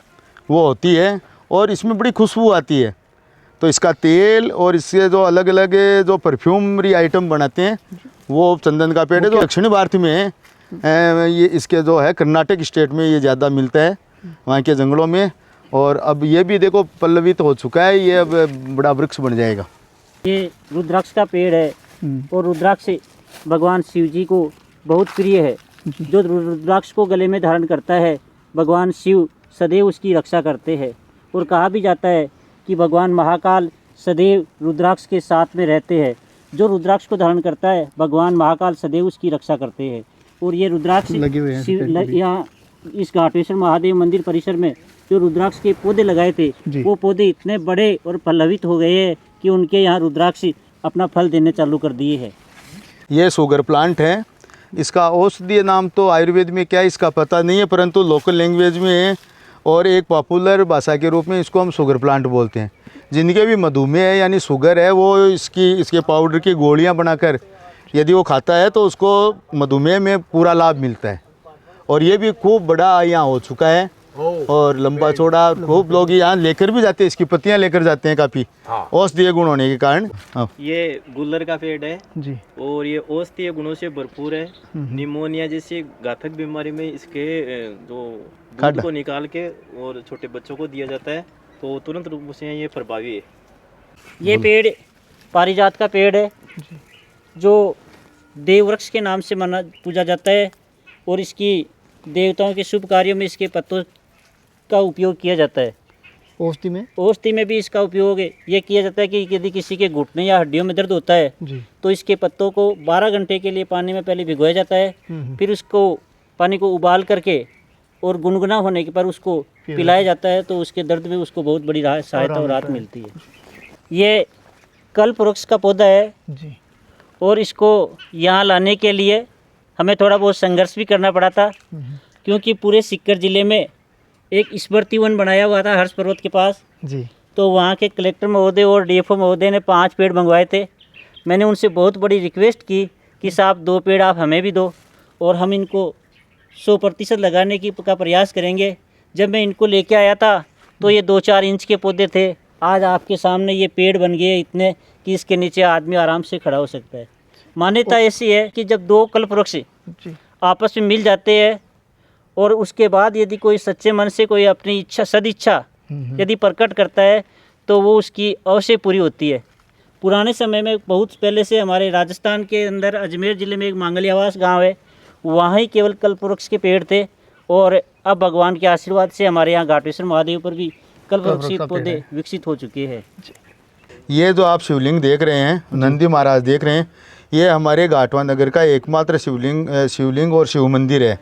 वो होती है और इसमें बड़ी खुशबू आती है। तो इसका तेल और इससे जो अलग अलग जो परफ्यूमरी आइटम बनाते हैं वो चंदन का पेड़ है। जो दक्षिण भारत में ये इसके जो है कर्नाटक स्टेट में ये ज़्यादा मिलता है, वहाँ के जंगलों में। और अब ये भी देखो पल्लवित हो चुका है, ये अब बड़ा वृक्ष बन जाएगा। ये रुद्राक्ष का पेड़ है और रुद्राक्ष भगवान शिव जी को बहुत प्रिय है। जो रुद्राक्ष को गले में धारण करता है भगवान शिव सदैव उसकी रक्षा करते हैं। और कहा भी जाता है कि भगवान महाकाल सदैव रुद्राक्ष के साथ में रहते हैं। जो रुद्राक्ष को धारण करता है भगवान महाकाल सदैव उसकी रक्षा करते हैं। और ये रुद्राक्ष यहाँ इस घाटेश्वर महादेव मंदिर परिसर में जो रुद्राक्ष के पौधे लगाए थे वो पौधे इतने बड़े और फलवित हो गए हैं कि उनके यहाँ रुद्राक्ष अपना फल देने चालू कर दिए हैं। ये शुगर प्लांट है। इसका औषधीय नाम तो आयुर्वेद में क्या है इसका पता नहीं है, परंतु लोकल लैंग्वेज में और एक पॉपुलर भाषा के रूप में इसको हम शुगर प्लांट बोलते हैं। जिनके भी मधुमेह है यानी शुगर है वो इसके पाउडर की गोलियां बनाकर यदि वो खाता है तो उसको मधुमेह में पूरा लाभ मिलता है। और ये भी खूब बड़ा यहाँ हो चुका है और लंबा चौड़ा, खूब लोग यहाँ लेकर भी जाते हैं, इसकी पत्तियाँ लेकर जाते हैं काफ़ी औषधीय गुण होने के कारण। ये गुल्लर का पेड़ है जी, और ये औषधीय गुणों से भरपूर है। निमोनिया जैसी घातक बीमारी में इसके जो दूध को निकाल के और छोटे बच्चों को दिया जाता है तो तुरंत रूप से ये प्रभावी है। ये पेड़ पारिजात का पेड़ है जो देववृक्ष के नाम से पूजा जाता है और इसकी देवताओं के शुभ कार्यों में इसके पत्तों का उपयोग किया जाता है। औषधि में भी इसका उपयोग ये किया जाता है कि यदि किसी के घुटने या हड्डियों में दर्द होता है तो इसके पत्तों को 12 घंटे के लिए पानी में पहले भिगोया जाता है, फिर उसको पानी को उबाल करके और गुनगुना होने के पर उसको पिलाया जाता है तो उसके दर्द में उसको बहुत बड़ी सहायता और राहत मिलती है। ये कल्प वृक्ष का पौधा है जी, और इसको यहाँ लाने के लिए हमें थोड़ा बहुत संघर्ष भी करना पड़ा था क्योंकि पूरे सीकर ज़िले में एक स्मृति वन बनाया हुआ था हर्ष पर्वत के पास जी। तो वहाँ के कलेक्टर महोदय और डीएफओ महोदय ने 5 पेड़ मंगवाए थे। मैंने उनसे बहुत बड़ी रिक्वेस्ट की कि साहब 2 पेड़ आप हमें भी दो और हम इनको 100% लगाने का प्रयास करेंगे। जब मैं इनको लेके आया था तो ये 2-4 इंच के पौधे थे। आज आपके सामने ये पेड़ बन गए इतने कि इसके नीचे आदमी आराम से खड़ा हो सकता है। मान्यता ऐसी है कि जब 2 कल्प वृक्ष आपस में मिल जाते हैं और उसके बाद यदि कोई सच्चे मन से कोई अपनी इच्छा सदिच्छा यदि प्रकट करता है तो वो उसकी अवश्य पूरी होती है। पुराने समय में बहुत पहले से हमारे राजस्थान के अंदर अजमेर ज़िले में एक मांगलियावास गांव है, वहाँ ही केवल कल्प वृक्ष के पेड़ थे और अब भगवान के आशीर्वाद से हमारे यहाँ घाटेश्वर महादेव पर भी कल्प वृक्ष के पौधे विकसित हो चुके हैं। ये जो आप शिवलिंग देख रहे हैं, नंदी महाराज देख रहे हैं, ये हमारे घाटवा नगर का एकमात्र शिवलिंग और शिव मंदिर है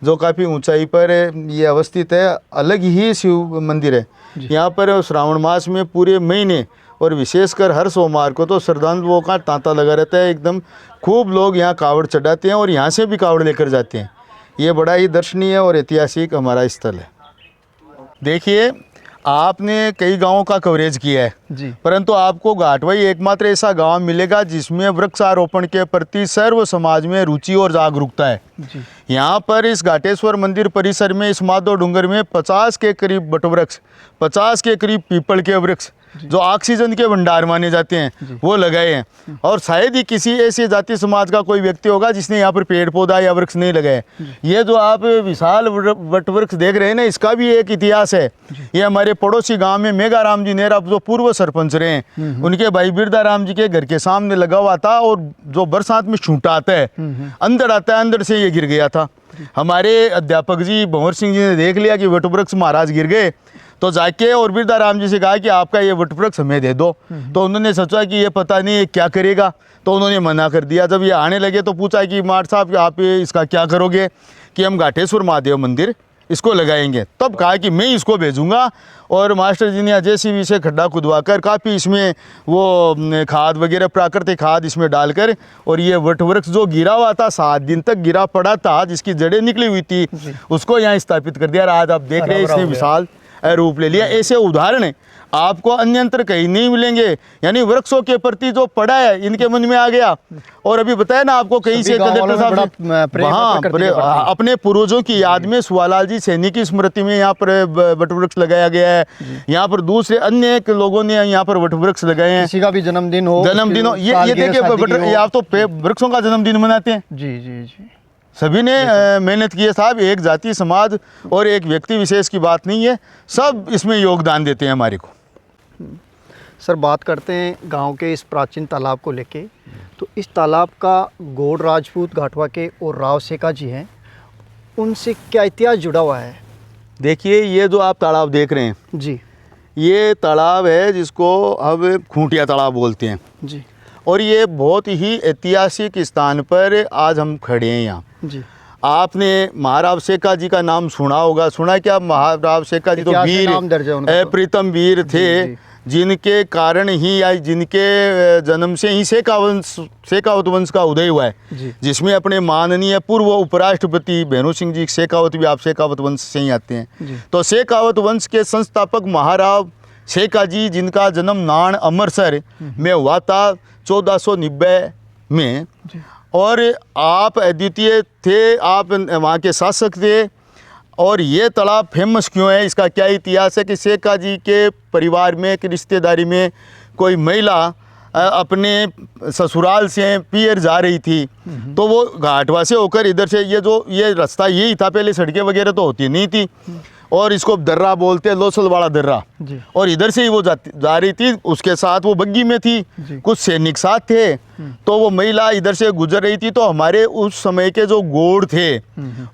जो काफ़ी ऊंचाई पर ये अवस्थित है। अलग ही शिव मंदिर है। यहाँ पर श्रावण मास में पूरे महीने और विशेषकर हर सोमवार को तो श्रद्धालुओं का तांता लगा रहता है एकदम। खूब लोग यहाँ कावड़ चढ़ाते हैं और यहाँ से भी कावड़ लेकर जाते हैं। ये बड़ा ही दर्शनीय और ऐतिहासिक हमारा स्थल है। देखिए, आपने कई गांवों का कवरेज किया है जी, परंतु आपको घाटवा ही एकमात्र ऐसा गांव मिलेगा जिसमें वृक्षारोपण के प्रति सर्व समाज में रुचि और जागरूकता है जी। यहाँ पर इस घाटेश्वर मंदिर परिसर में इस माधो डूंगर में 50 के करीब बटवृक्ष, 50 के करीब पीपल के वृक्ष जो ऑक्सीजन के भंडार माने जाते हैं वो लगाए हैं। और शायद ही किसी ऐसे जाति समाज का कोई व्यक्ति होगा जिसने यहाँ पर पेड़ पौधा या वृक्ष नहीं लगाए। ये जो आप विशाल वट वृक्ष देख रहे हैं ना, इसका भी एक इतिहास है। ये हमारे पड़ोसी गांव में मेघाराम जी नेहरा जो पूर्व सरपंच रहे हैं, उनके भाई बिरदाराम जी के घर के सामने लगा हुआ था, और जो बरसात में छूटा आता है, अंदर आता है, अंदर से ये गिर गया था। हमारे अध्यापक जी भंवर सिंह जी ने देख लिया कि वटवृक्ष महाराज गिर गए, तो जाके और बिरदाराम जी से कहा कि आपका ये वटवृक्ष हमें दे दो। तो उन्होंने सोचा कि ये पता नहीं ये क्या करेगा, तो उन्होंने मना कर दिया। जब ये आने लगे तो पूछा कि मार साहब आप इसका क्या करोगे, कि हम घाटेश्वर महादेव मंदिर इसको लगाएंगे। तब कहा कि मैं इसको भेजूंगा, और मास्टर जी ने जेसीबी से खड्डा खुदवाकर काफ़ी इसमें वो खाद वगैरह प्राकृतिक खाद इसमें डालकर, और ये वटवृक्ष जो गिरा हुआ था 7 दिन तक गिरा पड़ा था, जिसकी जड़ें निकली हुई थी, उसको यहाँ स्थापित कर दिया। और आज आप देख रहे हैं इसने विशाल रूप ले लिया। ऐसे उदाहरण आपको अन्यंत्र कहीं नहीं मिलेंगे। यानी वृक्षों के प्रति जो पड़ा है इनके मन में आ गया। और अभी बताया ना आपको कहीं से कलेक्टर साहब वहाँ अपने पूर्वजों की याद में सुवालाल जी सैनी की स्मृति में यहाँ पर वटवृक्ष लगाया गया है। यहाँ पर दूसरे अन्य लोगों ने यहाँ पर वटवृक्ष लगाए हैं। किसी का भी जन्मदिन हो, ये देखिए आप तो वृक्षों का जन्मदिन मनाते हैं। जी जी जी, सभी ने मेहनत की है साहब। एक जाति समाज और एक व्यक्ति विशेष की बात नहीं है, सब इसमें योगदान देते हैं हमारे को। सर बात करते हैं गांव के इस प्राचीन तालाब को लेके, तो इस तालाब का गौड़ राजपूत घाटवा के और राव सेका जी हैं, उनसे क्या इतिहास जुड़ा हुआ है? देखिए ये जो आप तालाब देख रहे हैं जी, ये तालाब है जिसको अब खूंटिया तालाब बोलते हैं जी, और ये बहुत ही ऐतिहासिक स्थान पर आज हम खड़े हैं यहाँ जी। आपने महाराव सेका जी का नाम सुना होगा, सुना क्या? महाराव सेका जी तो इतिहास में नाम दर्ज है उनका तो। प्रीतम वीर थे, जी। जिनके कारण ही या जिनके जन्म से ही शेखावत वंश का उदय हुआ है, जिसमें अपने माननीय पूर्व उपराष्ट्रपति भैरू सिंह जी शेखावत भी आप शेखावत वंश से ही आते हैं। तो शेखावत वंश के संस्थापक महाराव सेका जी, जिनका जन्म नान अमृतसर में हुआ था 1490 में, और आप अद्वितीय थे, आप वहाँ के शासक थे। और ये तालाब फेमस क्यों है, इसका क्या इतिहास है कि सेका जी के परिवार में, एक रिश्तेदारी में कोई महिला अपने ससुराल से पियर जा रही थी, तो वो घाटवा से होकर इधर से ये रास्ता यही था, पहले सड़कें वगैरह तो होती नहीं थी, और इसको दर्रा बोलते हैं, लोसल वाला दर्रा, और इधर से ही वो जा रही थी। उसके साथ वो बग्गी में थी, कुछ सैनिक साथ थे, तो वो महिला इधर से गुजर रही थी। तो हमारे उस समय के जो गौड़ थे,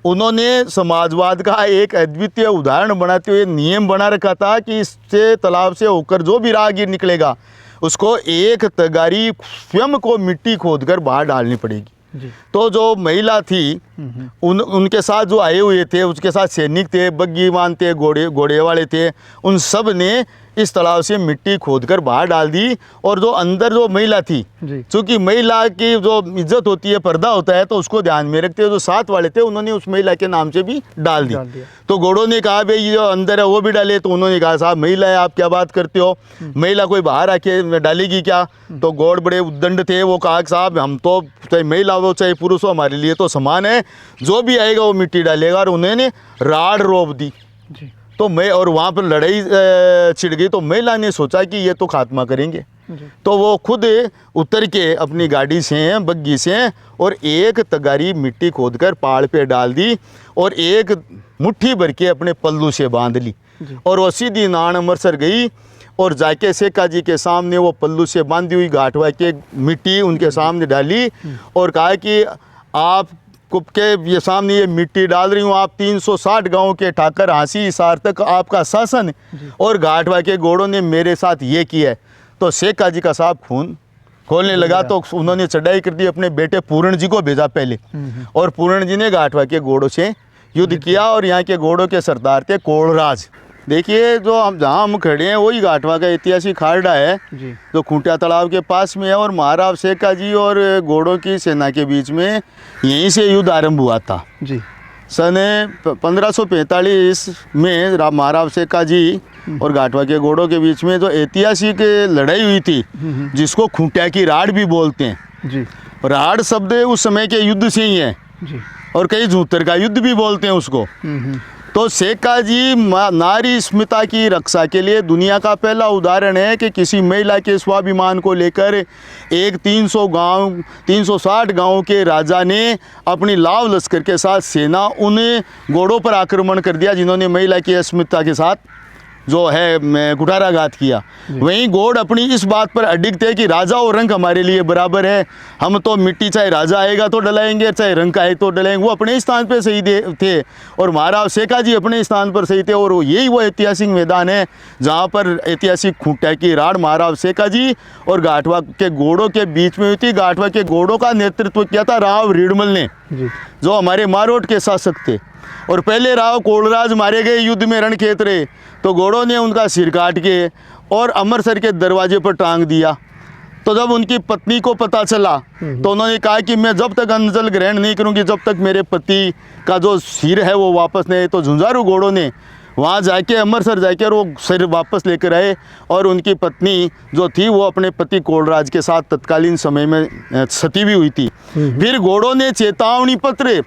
उन्होंने समाजवाद का एक अद्वितीय उदाहरण बनाते हुए नियम बना रखा था कि इससे तालाब से होकर जो भी राहगीर निकलेगा उसको एक तगारी स्वयं को मिट्टी खोदकर बाहर डालनी पड़ेगी। तो जो महिला थी उनके साथ जो आए हुए थे, उसके साथ सैनिक थे, बग्गीवान थे, घोड़े वाले थे, उन सब ने इस तालाब से मिट्टी खोदकर बाहर डाल दी। और जो अंदर जो महिला थी, चूँकि महिला की जो इज्जत होती है, पर्दा होता है, तो उसको ध्यान में रखते हुए जो साथ वाले थे उन्होंने उस महिला के नाम से भी डाल दी। तो घोड़ों ने कहा भाई ये जो अंदर है वो भी डाले, तो उन्होंने कहा साहब महिला है, आप क्या बात करते हो, महिला कोई बाहर आके डालेगी क्या? तो गौड़ बड़े उद्दंड थे, वो कहा कि साहब हम तो चाहे महिला हो चाहे पुरुष हो, हमारे लिए तो समान है, जो भी आएगा वो मिट्टी डालेगा। और उन्होंने राड़ रोप दी। तो मैं और वहाँ पर लड़ाई छिड़ गई, तो महिला ने सोचा कि ये तो खात्मा करेंगे, तो वो खुद उतर के अपनी गाड़ी से, बग्गी से, और एक तगारी मिट्टी खोदकर पहाड़ पे डाल दी, और एक मुट्ठी भर के अपने पल्लू से बांध ली, और वो सीधी नान अमृतसर गई, और जाके सेका जी के सामने वो पल्लू से बांधी हुई घाटवा के मिट्टी उनके सामने डाली, और कहा कि आप के ये सामने ये मिट्टी डाल रही हूँ, आप 360 गांव के ठाकर हाँसी हिसार तक आपका शासन, और घाटवा के घोड़ों ने मेरे साथ ये किया है। तो सेका जी का साहब खून खोलने लगा, तो उन्होंने चढ़ाई कर दी, अपने बेटे पूर्ण जी को भेजा पहले, और पूर्ण जी ने घाटवा के घोड़ों से युद्ध किया, और यहाँ के घोड़ों के सरदार थे कोड़राज। देखिए जो हम जहाँ हम खड़े हैं वही घाटवा का ऐतिहासिक खारडा है, जो खूंटिया तालाब के पास में है, और महाराव सेका जी और घोड़ों की सेना के बीच में यहीं से युद्ध आरंभ हुआ था। सन 1545 में महाराव सेका जी और घाटवा के घोड़ों के बीच में जो ऐतिहासिक लड़ाई हुई थी, जिसको खूंटिया की राड़ भी बोलते हैं। राड़ शब्द उस समय के युद्ध से ही है, और कई झूतर का युद्ध भी बोलते हैं उसको। तो सेका जी नारी अस्मिता की रक्षा के लिए दुनिया का पहला उदाहरण है कि किसी महिला के स्वाभिमान को लेकर एक 360 गांव के राजा ने अपनी लाव लश्कर के साथ सेना उन घोड़ों पर आक्रमण कर दिया जिन्होंने महिला की अस्मिता के साथ जो है कुठारा घात किया। वहीं गौड़ अपनी इस बात पर अडिग थे कि राजा और रंग हमारे लिए बराबर है, हम तो मिट्टी चाहे राजा आएगा तो डलाएंगे, चाहे रंग आए तो डलाएंगे। वो अपने स्थान पर सही थे और महाराव शेखा जी अपने स्थान पर सही थे। और यही वो ऐतिहासिक मैदान है जहाँ पर ऐतिहासिक खूंटा की राड़ महाराव शेखा जी और गाठवा के घोड़ों के बीच में हुई थी। गाठवा के घोड़ों का नेतृत्व किया था राव रीडमल ने, जो हमारे मारोट के शासक थे। और पहले राव कोलराज मारे गए युद्ध में रणक्षेत्र रहे, तो घोड़ों ने उनका सिर काट के और अमृतसर के दरवाजे पर टांग दिया। तो जब उनकी पत्नी को पता चला तो उन्होंने कहा कि मैं जब तक अन्न जल ग्रहण नहीं करूंगी जब तक मेरे पति का जो सिर है वो वापस नहीं। तो झुंझारू घोड़ों ने वहाँ जाके अमृतसर जाके और वो सिर वापस लेकर आए और उनकी पत्नी जो थी वो अपने पति कोलराज के साथ तत्कालीन समय में सती भी हुई थी। फिर घोड़ों ने चेतावनी पत्र,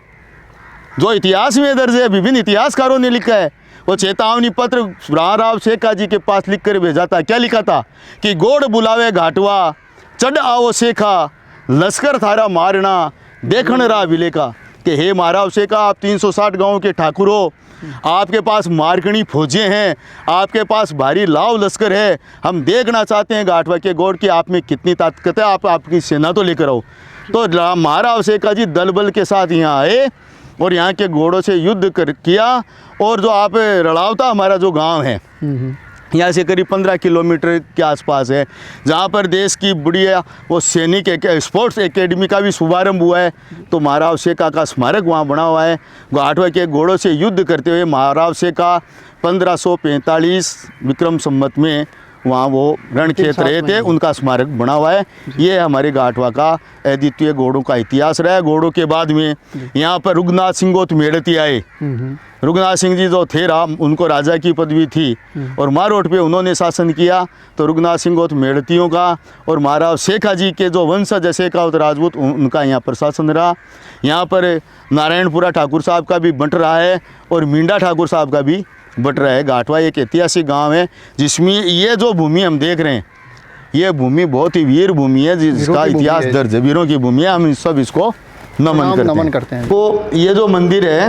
जो इतिहास में दर्ज है, विभिन्न इतिहासकारों ने लिखा है, वो चेतावनी पत्र महाराव शेखा जी के पास लिख कर भेजा था। क्या लिखा था कि घोड़ बुलावे घाटवा, चढ़ आओ शेखा, लश्कर थारा मारना, देखण रा विलेका। कि हे महाराव शेखा, आप 360 गांव के ठाकुर हो, आपके पास मारकणी फौजें हैं, आपके पास भारी लाव लश्कर है, हम देखना चाहते हैं घाटवा के घोड़ कि आप में कितनी ताकत है, आप आपकी सेना तो लेकर आओ। तो महाराव शेखा जी दल बल के साथ यहाँ आए और यहाँ के घोड़ों से युद्ध किया। और जो आप रड़ावता हमारा जो गांव है यहाँ से करीब 15 किलोमीटर के आसपास है, जहाँ पर देश की बढ़िया वो सैनिक स्पोर्ट्स एकेडमी का भी शुभारंभ हुआ है। तो महाराव शेखा का स्मारक वहाँ बना हुआ है। गाठवा के घोड़ों से युद्ध करते हुए महाराव शेखा 1545 विक्रम संवत में वहाँ वो रणक्षेत्र रहे थे, उनका स्मारक बना हुआ है। ये हमारे गाठवा का अद्वितीय घोड़ों का इतिहास रहा है। घोड़ों के बाद में यहाँ पर रघुनाथ सिंह मेड़ती आए। रघुनाथ सिंह जी जो थे उनको राजा की पदवी थी और मारोट पे उन्होंने शासन किया। तो रघुनाथ सिंह मेड़तियों का और महाराव शेखा जी के जो वंशज है शेखावत राजपूत, उनका यहाँ पर शासन रहा। यहाँ पर नारायणपुरा ठाकुर साहब का भी बंट रहा है और मींडा ठाकुर साहब का भी बट रहा है। गाठवा एक ऐतिहासिक गांव है जिसमें ये जो भूमि हम देख रहे हैं, ये भूमि बहुत ही वीर भूमि है जिसका इतिहास दर्ज है, वीरों की भूमि है। हम सब इसको नमन करते हैं। तो ये जो मंदिर है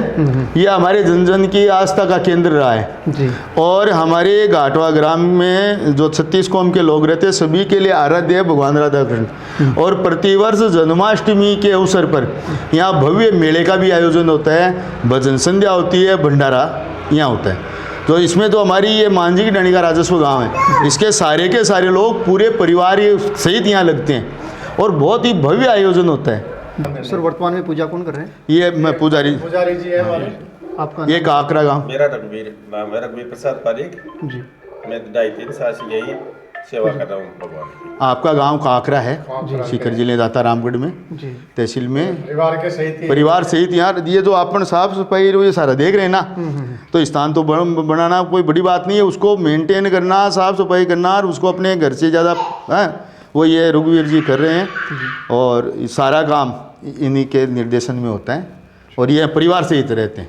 ये हमारे जन जन की आस्था का केंद्र रहा है जी। और हमारे गाठवा ग्राम में जो 36 कौम के लोग रहते हैं सभी के लिए आराध्य है भगवान राधा कृष्ण। और प्रतिवर्ष जन्माष्टमी के अवसर पर यहाँ भव्य मेले का भी आयोजन होता है, भजन संध्या होती है, भंडारा यहाँ होता है। तो इसमें तो हमारी ये मांझी की डणी का राजस्व गांव है, इसके सारे के सारे लोग पूरे परिवार सहित यहाँ लगते हैं और बहुत ही भव्य आयोजन होता है। सर वर्तमान में पूजा कौन कर रहे हैं? ये मैं पुजारी जी है हमारे। आपका ये काकरा गांव। मेरा रघुवीर नाम है, रघुवीर प्रसाद पारीक जी। मैं 2.5-3 साल से यही सेवा कर रहा हूँ भगवान की। आपका गांव काकरा है, सीकर जिले दाता रामगढ़ में तहसील में। परिवार सहित यहाँ ये जो अपन साफ सफाई ये सारा देख रहे हैं ना, तो स्थान तो बनाना कोई बड़ी बात नहीं है, उसको मेंटेन करना, साफ सफाई करना और उसको अपने घर से ज़्यादा वो ये रघुवीर जी कर रहे हैं। और सारा काम इन्हीं के निर्देशन में होता है और ये परिवार सहित रहते हैं।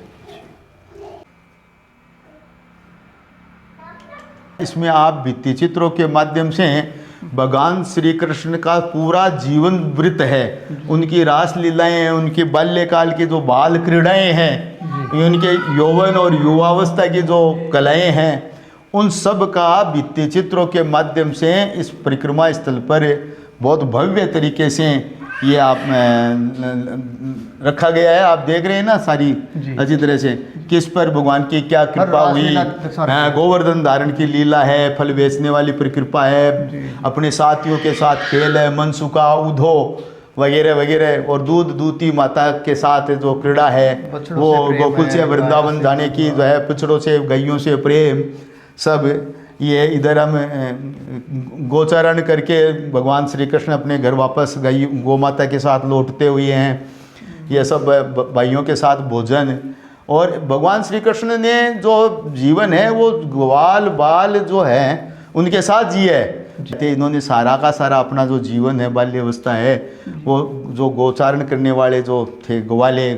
इसमें आप भित्ति चित्रों के माध्यम से भगवान श्री कृष्ण का पूरा जीवन वृत्त है, उनकी रास लीलाएं हैं, उनके बाल्यकाल की जो बाल क्रीड़ाएं हैं, उनके यौवन और युवावस्था की जो कलाएं हैं, उन सब का भित्ति चित्रों के माध्यम से इस परिक्रमा स्थल पर बहुत भव्य तरीके से ये आप रखा गया है। आप देख रहे हैं ना सारी अच्छी तरह से किस पर भगवान की क्या कृपा हुई। गोवर्धन धारण की लीला है, फल बेचने वाली परिकृपा है, अपने साथियों के साथ खेल है, मनसुका उधो वगैरह वगैरह, और दूती माता के साथ जो क्रीड़ा है वो गोकुल से वृंदावन जाने की जो है, पिछड़ों से गायों से प्रेम, सब ये इधर हम गोचारण करके भगवान श्री कृष्ण अपने घर वापस गौ माता के साथ लौटते हुए हैं। ये सब भाइयों के साथ भोजन, और भगवान श्री कृष्ण ने जो जीवन है वो ग्वाल बाल जो है उनके साथ जिया है। इन्होंने सारा का सारा अपना जो जीवन है, बाल्यावस्था है, वो जो गोचारण करने वाले जो थे ग्वाले,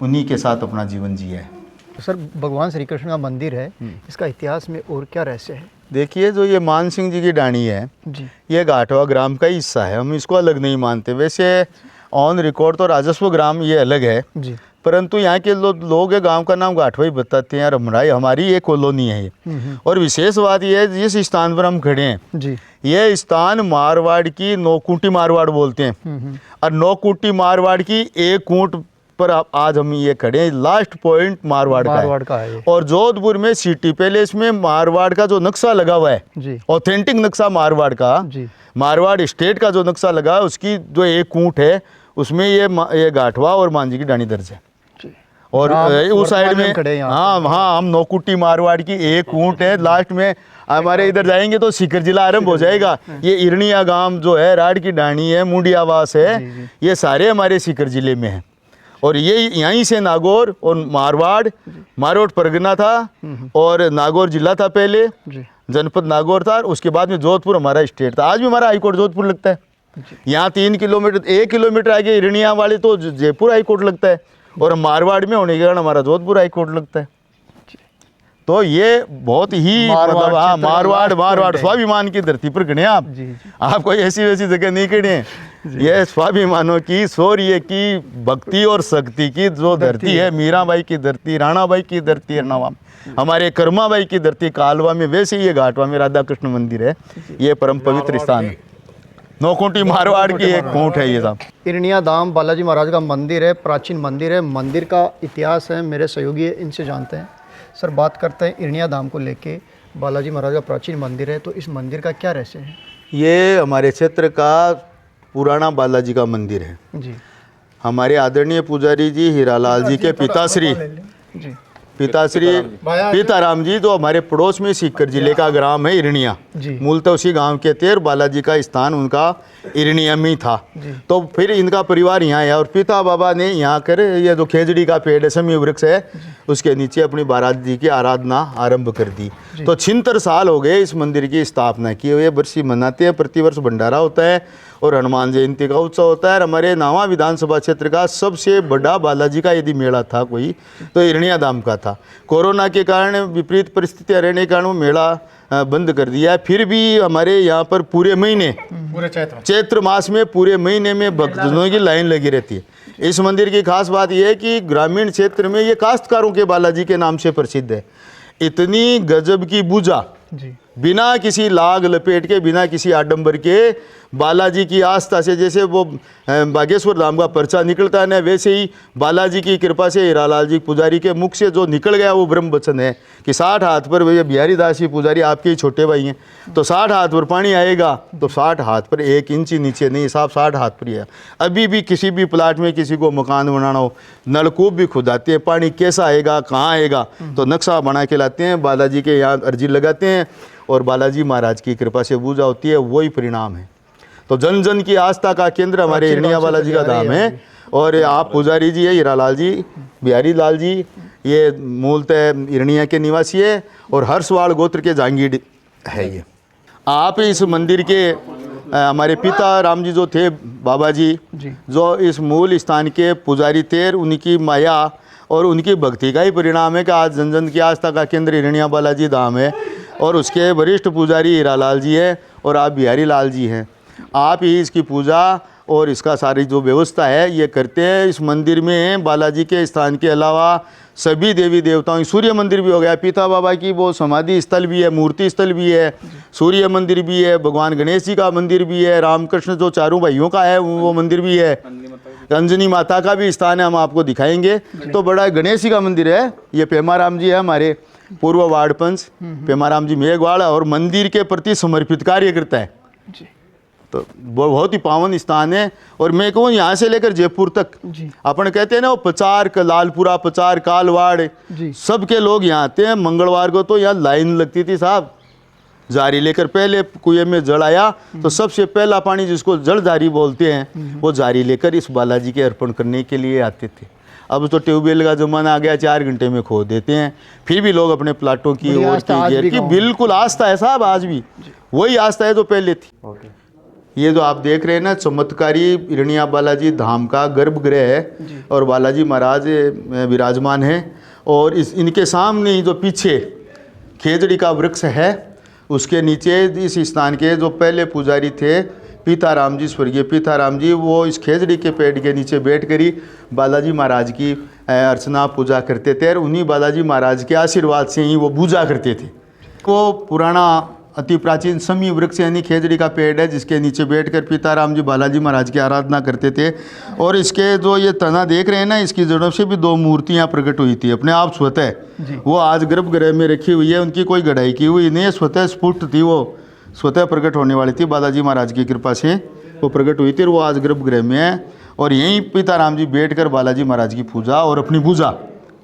उन्हीं के साथ अपना जीवन जिया है। सर भगवान श्री कृष्ण का मंदिर है, इसका इतिहास में और क्या रहस्य है? देखिए, जो ये मान सिंह जी की डाणी है जी, ये गाठवा ग्राम का हिस्सा है, हम इसको अलग नहीं मानते। वैसे ऑन रिकॉर्ड तो राजस्व ग्राम ये अलग है जी, परंतु यहाँ के लोग गांव का नाम गाठवा ही बताते हैं और हमारी ये कॉलोनी है ये। और विशेष बात ये है जिस स्थान पर हम खड़े हैं जी, ये स्थान मारवाड़ की नौकुटी मारवाड़ बोलते हैं, और नौकुटी मारवाड़ की एक कूट पर आज हम ये खड़े हैं। लास्ट पॉइंट मारवाड़ का है ये। और जोधपुर में सिटी पैलेस में मारवाड़ का जो नक्शा लगा हुआ है जी, ऑथेंटिक नक्शा मारवाड़ का, जी, मारवाड़ स्टेट का जो नक्शा लगा है उसकी जो एक कूट है उसमें ये गाठवा और मांझी की डाणी दर्ज है। और उस साइड में हाँ हम नौकुटी मारवाड़ की एक ऊँट है। लास्ट में हमारे इधर जाएंगे तो सीकर जिला आरंभ हो जाएगा। ये इरनिया गांव जो है, राड की डाणी है, मुंडियावास है, ये सारे हमारे सीकर जिले में हैं। और ये यहीं से नागौर और मारवाड़ परगना था और नागौर जिला था पहले, जनपद नागौर था, और उसके बाद में जोधपुर हमारा स्टेट था। आज भी हमारा हाईकोर्ट जोधपुर लगता है। यहाँ 1 किलोमीटर आगे इरनिया वाले तो जयपुर हाईकोर्ट लगता है, और मारवाड़ में होने के कारण हमारा जोधपुर हाईकोर्ट लगता है। तो ये बहुत ही मतलब हाँ मारवाड़ स्वाभिमान की धरती पर खड़े हैं आप कोई ऐसी वैसी जगह नहीं खड़े हैं। ये स्वाभिमानों की, शौर्य की, भक्ति और शक्ति की जो धरती है, मीराबाई की धरती, राणाबाई की धरती है नवाब, हमारे कर्माबाई की धरती कालवा में, वैसे ही ये घाटवा में राधा कृष्ण मंदिर है। ये परम पवित्र स्थान है, नौकुटी मारवाड़ की एक कूट है ये साहब। इरनिया धाम बालाजी महाराज का मंदिर है, प्राचीन मंदिर है। मंदिर का इतिहास है, मेरे सहयोगी इनसे जानते हैं। सर, बात करते हैं इरनिया धाम को लेके। बालाजी महाराज का प्राचीन मंदिर है, तो इस मंदिर का क्या रहस्य है? ये हमारे क्षेत्र का पुराना बालाजी का मंदिर है जी। हमारे आदरणीय पुजारी जी हीरालाल जी के पिताश्री जी, पीताराम जी, जो हमारे पड़ोस में सीकर जिले का ग्राम है इरनिया, मूलतः उसी गांव के थे। बालाजी का स्थान उनका इरनिया में ही था। तो फिर इनका परिवार यहाँ आया और पिता बाबा ने यहाँ कर ये जो खेजड़ी का पेड़ है, समी वृक्ष है, उसके नीचे अपनी बालाजी की आराधना आरंभ कर दी। तो 76 साल हो गए इस मंदिर की स्थापना की हुए। बरसी मनाते हैं, प्रतिवर्ष भंडारा होता है और हनुमान जयंती का उत्सव होता है। हमारे नावा विधानसभा क्षेत्र का सबसे बड़ा बालाजी का यदि मेला था कोई तो इरनिया धाम का था। कोरोना के कारण विपरीत परिस्थितियां रहने के कारण वो मेला बंद कर दिया है। फिर भी हमारे यहाँ पर पूरे महीने, पूरे चैत्र मास में पूरे महीने में भक्तजनों की लाइन लगी रहती है। इस मंदिर की खास बात यह है कि ग्रामीण क्षेत्र में ये काश्तकारों के बालाजी के नाम से प्रसिद्ध है। इतनी गजब की पूजा, बिना किसी लाग लपेट के, बिना किसी आडंबर के, बालाजी की आस्था से, जैसे वो बागेश्वर धाम का पर्चा निकलता है ना, वैसे ही बालाजी की कृपा से हीरालाल जी पुजारी के मुख से जो निकल गया वो ब्रह्म वचन है कि 60 हाथ पर, भैया बिहारी दास जी पुजारी आपके ही छोटे भाई हैं, तो 60 हाथ पर पानी आएगा, तो 60 हाथ पर 1 इंच नीचे नहीं, साहब 60 हाथ पर ही है। अभी भी किसी भी प्लाट में किसी को मकान बनाना हो, नलकूप भी खुदाते हैं, पानी कैसा आएगा, कहाँ आएगा, तो नक्शा बना के लाते हैं, बालाजी के यहाँ अर्जी लगाते हैं और बालाजी महाराज की कृपा से पूजा होती है, वही परिणाम है। तो जन जन की आस्था का केंद्र हमारे इरनिया बालाजी का धाम है। और आप पुजारी जी है हीरालाल जी, बिहारी लाल जी, ये मूलतः इरनिया के निवासी है और हर्षवाड़ गोत्र के जांगीर है। ये आप इस मंदिर के हमारे पिता राम जी जो थे, बाबा जी जो इस मूल स्थान के पुजारी थे, उनकी माया और उनकी भक्ति का ही परिणाम है कि आज जन जन की आस्था का केंद्र इरनिया बालाजी धाम है। और उसके वरिष्ठ पुजारी हीरालाल जी है और आप बिहारी लाल जी हैं। आप ही इसकी पूजा और इसका सारी जो व्यवस्था है ये करते हैं। इस मंदिर में बालाजी के स्थान के अलावा सभी देवी देवताओं, सूर्य मंदिर भी हो गया, पिता बाबा की वो समाधि स्थल भी है, मूर्ति स्थल भी है, सूर्य मंदिर भी है, भगवान गणेश जी का मंदिर भी है, रामकृष्ण जो चारों भाइयों का है वो मंदिर भी है, अंजनी माता का भी स्थान है, हम आपको दिखाएंगे। तो बड़ा गणेश जी का मंदिर है। ये पेमाराम जी है हमारे पूर्व वार्ड पंच पेमाराम जी मेघवाड़, और मंदिर के प्रति समर्पित कार्य करता है। तो बहुत ही पावन स्थान है। और मैं कहूँ यहाँ से लेकर जयपुर तक, अपन कहते हैं ना वो प्रचार, लालपुरा प्रचार, कालवाड़, सबके लोग यहाँ आते हैं। मंगलवार को तो यहाँ लाइन लगती थी साहब, जारी लेकर। पहले कुएं में जल आया तो सबसे पहला पानी जिसको जलधारी बोलते हैं वो जारी लेकर इस बालाजी के अर्पण करने के लिए आते थे। अब तो ट्यूबवेल का ज़माना आ गया, 4 घंटे में खो देते हैं। फिर भी लोग अपने प्लाटों की ओर की बिल्कुल आस्था है साहब, आज भी वही आस्था है जो पहले थी। ये जो आप देख रहे हैं ना चमत्कारी इरनिया बालाजी धाम का गर्भगृह है और बालाजी महाराज विराजमान हैं। और इनके सामने ही जो पीछे खेजड़ी का वृक्ष है उसके नीचे इस स्थान के जो पहले पुजारी थे पीताराम जी, स्वर्गीय पीताराम जी, वो इस खेजड़ी के पेड़ के नीचे बैठ कर ही बालाजी महाराज की अर्चना पूजा करते थे और उन्हीं बालाजी महाराज के आशीर्वाद से ही वो पूजा करते थे। वो पुराना अति प्राचीन समी वृक्ष यानी खेजड़ी का पेड़ है जिसके नीचे बैठकर पीताराम जी बालाजी महाराज की आराधना करते थे। और इसके जो ये तना देख रहे हैं ना, इसकी जड़ों से भी 2 मूर्तियां प्रकट हुई थी अपने आप स्वतः। वो आज गर्भगृह में रखी हुई है, उनकी कोई गढ़ाई की हुई नहीं है, स्वतः स्फुट थी, वो स्वतः प्रकट होने वाली थी, बालाजी महाराज की कृपा से वो प्रकट हुई थी और वो आज गर्भगृह में है। और यहीं पीताराम जी बैठकर बालाजी महाराज की पूजा और अपनी पूजा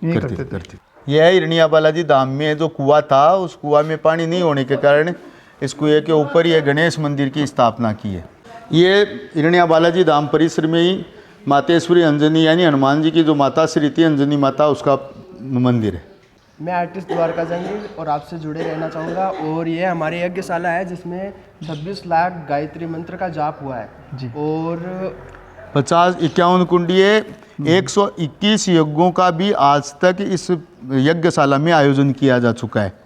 करते। यह हिरनिया बालाजी धाम में जो कुआं था, उस कुआं में पानी नहीं होने के कारण इस कुएं के ऊपर ये गणेश मंदिर की स्थापना की है। ये हिरनिया बालाजी धाम परिसर में ही मातेश्वरी अंजनी यानी हनुमान जी की जो माता श्री थी अंजनी माता, उसका मंदिर है। मैं आर्टिस्ट द्वारका जंगी और आपसे जुड़े रहना चाहूँगा। और ये हमारी यज्ञशाला है जिसमें 26 लाख गायत्री मंत्र का जाप हुआ है जी। और 51 कुंडीय 121 यज्ञों का भी आज तक इस यज्ञशाला में आयोजन किया जा चुका है।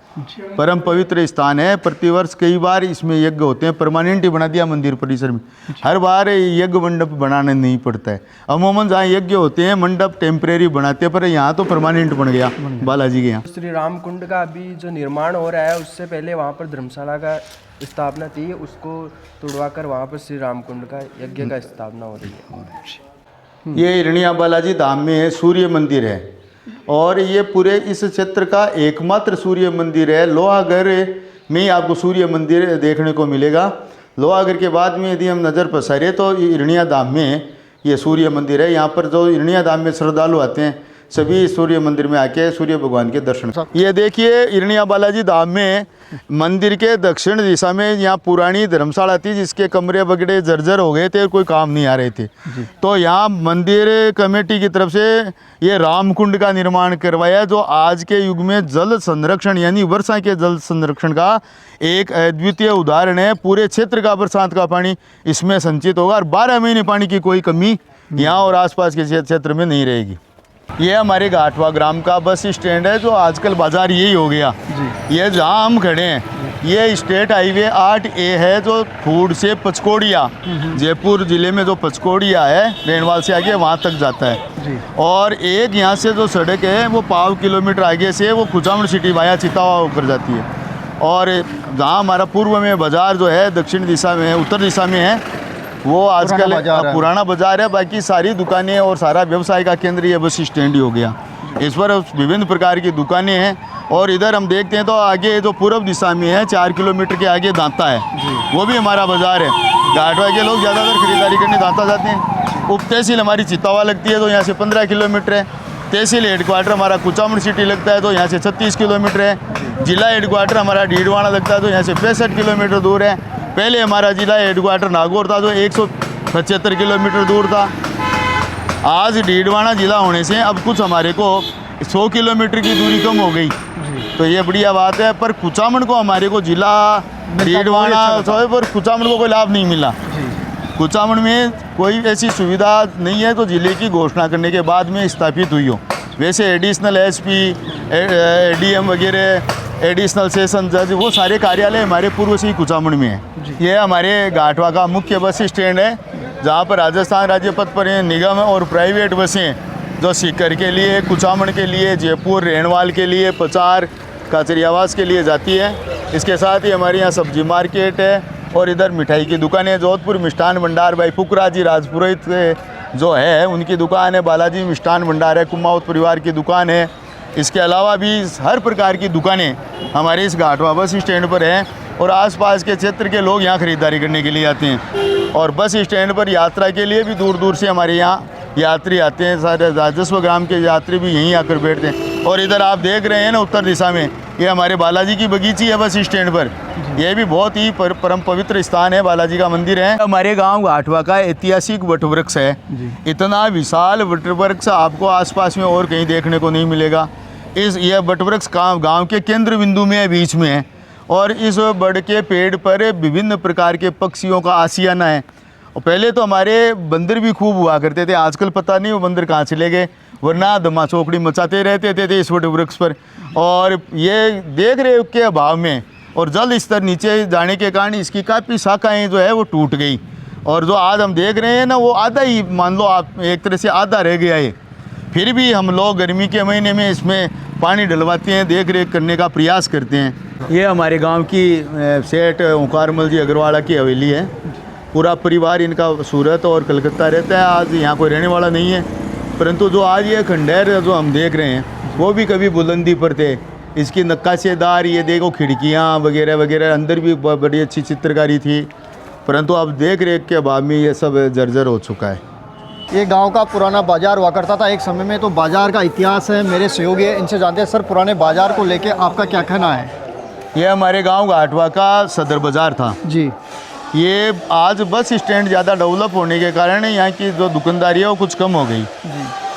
परम पवित्र स्थान है, प्रतिवर्ष कई बार इसमें यज्ञ होते हैं। परमानेंट ही बना दिया मंदिर परिसर में, हर बार यज्ञ मंडप बनाना नहीं पड़ता है। अमूमन जहाँ यज्ञ होते हैं मंडप टेम्परेरी बनाते हैं, पर यहाँ तो परमानेंट बन गया बालाजी के यहाँ। श्री राम कुंड का अभी जो निर्माण हो रहा है, उससे पहले वहाँ पर धर्मशाला का स्थापना थी, उसको तुड़वा कर वहाँ पर श्री राम कुंड का यज्ञ का स्थापना हो रही है। ये हिरनिया बालाजी धाम में सूर्य मंदिर है और ये पूरे इस क्षेत्र का एकमात्र सूर्य मंदिर है। लोहागढ़ में ही आपको सूर्य मंदिर देखने को मिलेगा। लोहागढ़ के बाद में यदि हम नज़र पसारें तो हिरनिया धाम में ये सूर्य मंदिर है। यहाँ पर जो हिरनिया धाम में श्रद्धालु आते हैं सभी सूर्य मंदिर में आके सूर्य भगवान के दर्शन। ये देखिए हिरनिया बालाजी धाम में मंदिर के दक्षिण दिशा में यहाँ पुरानी धर्मशाला थी जिसके कमरे वगैरह जर्जर हो गए थे, कोई काम नहीं आ रहे थे। तो यहाँ मंदिर कमेटी की तरफ से ये राम कुंड का निर्माण करवाया, जो आज के युग में जल संरक्षण यानी वर्षा के जल संरक्षण का एक अद्वितीय उदाहरण है। पूरे क्षेत्र का बरसात का पानी इसमें संचित होगा और 12 महीने पानी की कोई कमी यहाँ और आसपास के क्षेत्र में नहीं रहेगी। ये हमारे घाटवा ग्राम का बस स्टैंड है, जो आजकल बाजार यही हो गया। ये जहाँ हम खड़े हैं ये स्टेट हाईवे 8A है, जो फूड से पचकोड़िया, जयपुर जिले में जो पचकोड़िया है रेणवाल से आगे वहाँ तक जाता है। और एक यहाँ से जो सड़क है वो 5 किलोमीटर आगे से वो कुचामन सिटी वाया चितावा होकर जाती है। और जहाँ हमारा पूर्व में बाजार जो है दक्षिण दिशा में उत्तर दिशा में है, वो आजकल पुराना बाजार है। बाकी सारी दुकानें और सारा व्यवसाय का केंद्र ये बस स्टैंड ही हो गया। इस पर विभिन्न प्रकार की दुकानें हैं। और इधर हम देखते हैं तो आगे जो पूर्व दिशा में है 4 किलोमीटर के आगे दांता है, वो भी हमारा बाजार है। घाटवा के लोग ज़्यादातर खरीदारी करने दांता जाते हैं। उप तहसील हमारी चितावा लगती है, तो यहाँ से 15 किलोमीटर है। तहसील हेडक्वार्टर हमारा कुचामन सिटी लगता है, तो यहाँ से 36 किलोमीटर है। जिला हेडक्वार्टर हमारा डीडवाना लगता है, तो यहाँ से 65 किलोमीटर दूर है। पहले हमारा जिला हेडक्वार्टर नागौर था, जो 175 किलोमीटर दूर था। आज डीडवाना जिला होने से अब कुछ हमारे को 100 किलोमीटर की दूरी कम हो गई, तो ये बढ़िया बात है। पर कुचामन को हमारे को जिला डीडवाना पर कुचामन को कोई लाभ नहीं मिला। कुचामन में कोई ऐसी सुविधा नहीं है तो जिले की घोषणा करने के बाद में स्थापित हुई हो। वैसे एडिशनल एसपी, एडीएम वगैरह, एडिशनल सेशन जज, वो सारे कार्यालय हमारे पूर्व से ही कुचामन में है। ये हमारे घाटवा का मुख्य बस स्टैंड है, जहाँ पर राजस्थान राज्य पथ परिवहन निगम और प्राइवेट बसें जो सीकर के लिए, कुचामन के लिए, जयपुर, रेणवाल के लिए, पचार, काचरियावास के लिए जाती है। इसके साथ ही हमारे यहाँ सब्जी मार्केट है और इधर मिठाई की दुकानें, जोधपुर मिष्ठान भंडार भाई फुकरा जी राजपुरोहित जो है उनकी दुकान है, बालाजी मिष्ठान भंडार है, कुमाऊत परिवार की दुकान है। इसके अलावा भी हर प्रकार की दुकानें हमारे इस घाटवा बस स्टैंड पर हैं और आसपास के क्षेत्र के लोग यहाँ खरीदारी करने के लिए आते हैं। और बस स्टैंड पर यात्रा के लिए भी दूर दूर से हमारे यहाँ यात्री आते हैं। सारे राजस्व ग्राम के यात्री भी यहीं आकर बैठते हैं। और इधर आप देख रहे हैं ना उत्तर दिशा में, ये हमारे बालाजी की बगीची है बस स्टैंड पर। यह भी बहुत ही परम पवित्र स्थान है, बालाजी का मंदिर है। हमारे गांव घाटवा का ऐतिहासिक वटवृक्ष है। इतना विशाल वटवृक्ष आपको आसपास में और कहीं देखने को नहीं मिलेगा। यह वटवृक्ष गांव के केंद्र बिंदु में है, बीच में है। और इस बड़ के पेड़ पर विभिन्न प्रकार के पक्षियों का आशियाना है। और पहले तो हमारे बंदर भी खूब हुआ करते थे, आजकल पता नहीं वो बंदर कहाँ चले गए, वरना धमा चौकड़ी मचाते रहते थे इस वटवृक्ष पर। और ये देख रेख के अभाव में और जल स्तर नीचे जाने के कारण इसकी काफ़ी शाखाएं जो है वो टूट गई। और जो आज हम देख रहे हैं ना, वो आधा ही मान लो आप, एक तरह से आधा रह गया है। फिर भी हम लोग गर्मी के महीने में इसमें पानी डलवाते हैं, देख रेख करने का प्रयास करते हैं। ये हमारे गांव की सेठ ओंकारमल जी अग्रवाला की हवेली है। पूरा परिवार इनका सूरत और कलकत्ता रहता है, आज यहाँ कोई रहने वाला नहीं है। परंतु जो आज ये खंडहर जो हम देख रहे हैं, वो भी कभी बुलंदी पर थे। इसकी नक्काशीदार, ये देखो खिड़कियाँ वगैरह वगैरह, अंदर भी बड़ी अच्छी चित्रकारी थी, परंतु अब देख रेख के अभाव में ये सब जर्जर हो चुका है। ये गांव का पुराना बाजार हुआ करता था एक समय में, तो बाजार का इतिहास है, मेरे सहयोगी है, इनसे जानते हैं। सर, पुराने बाजार को लेके आपका क्या कहना है? ये हमारे गांव घाटवा का सदर बाज़ार था जी। ये आज बस स्टैंड ज़्यादा डेवलप होने के कारण यहाँ की जो दुकानदारी है वो कुछ कम हो गई।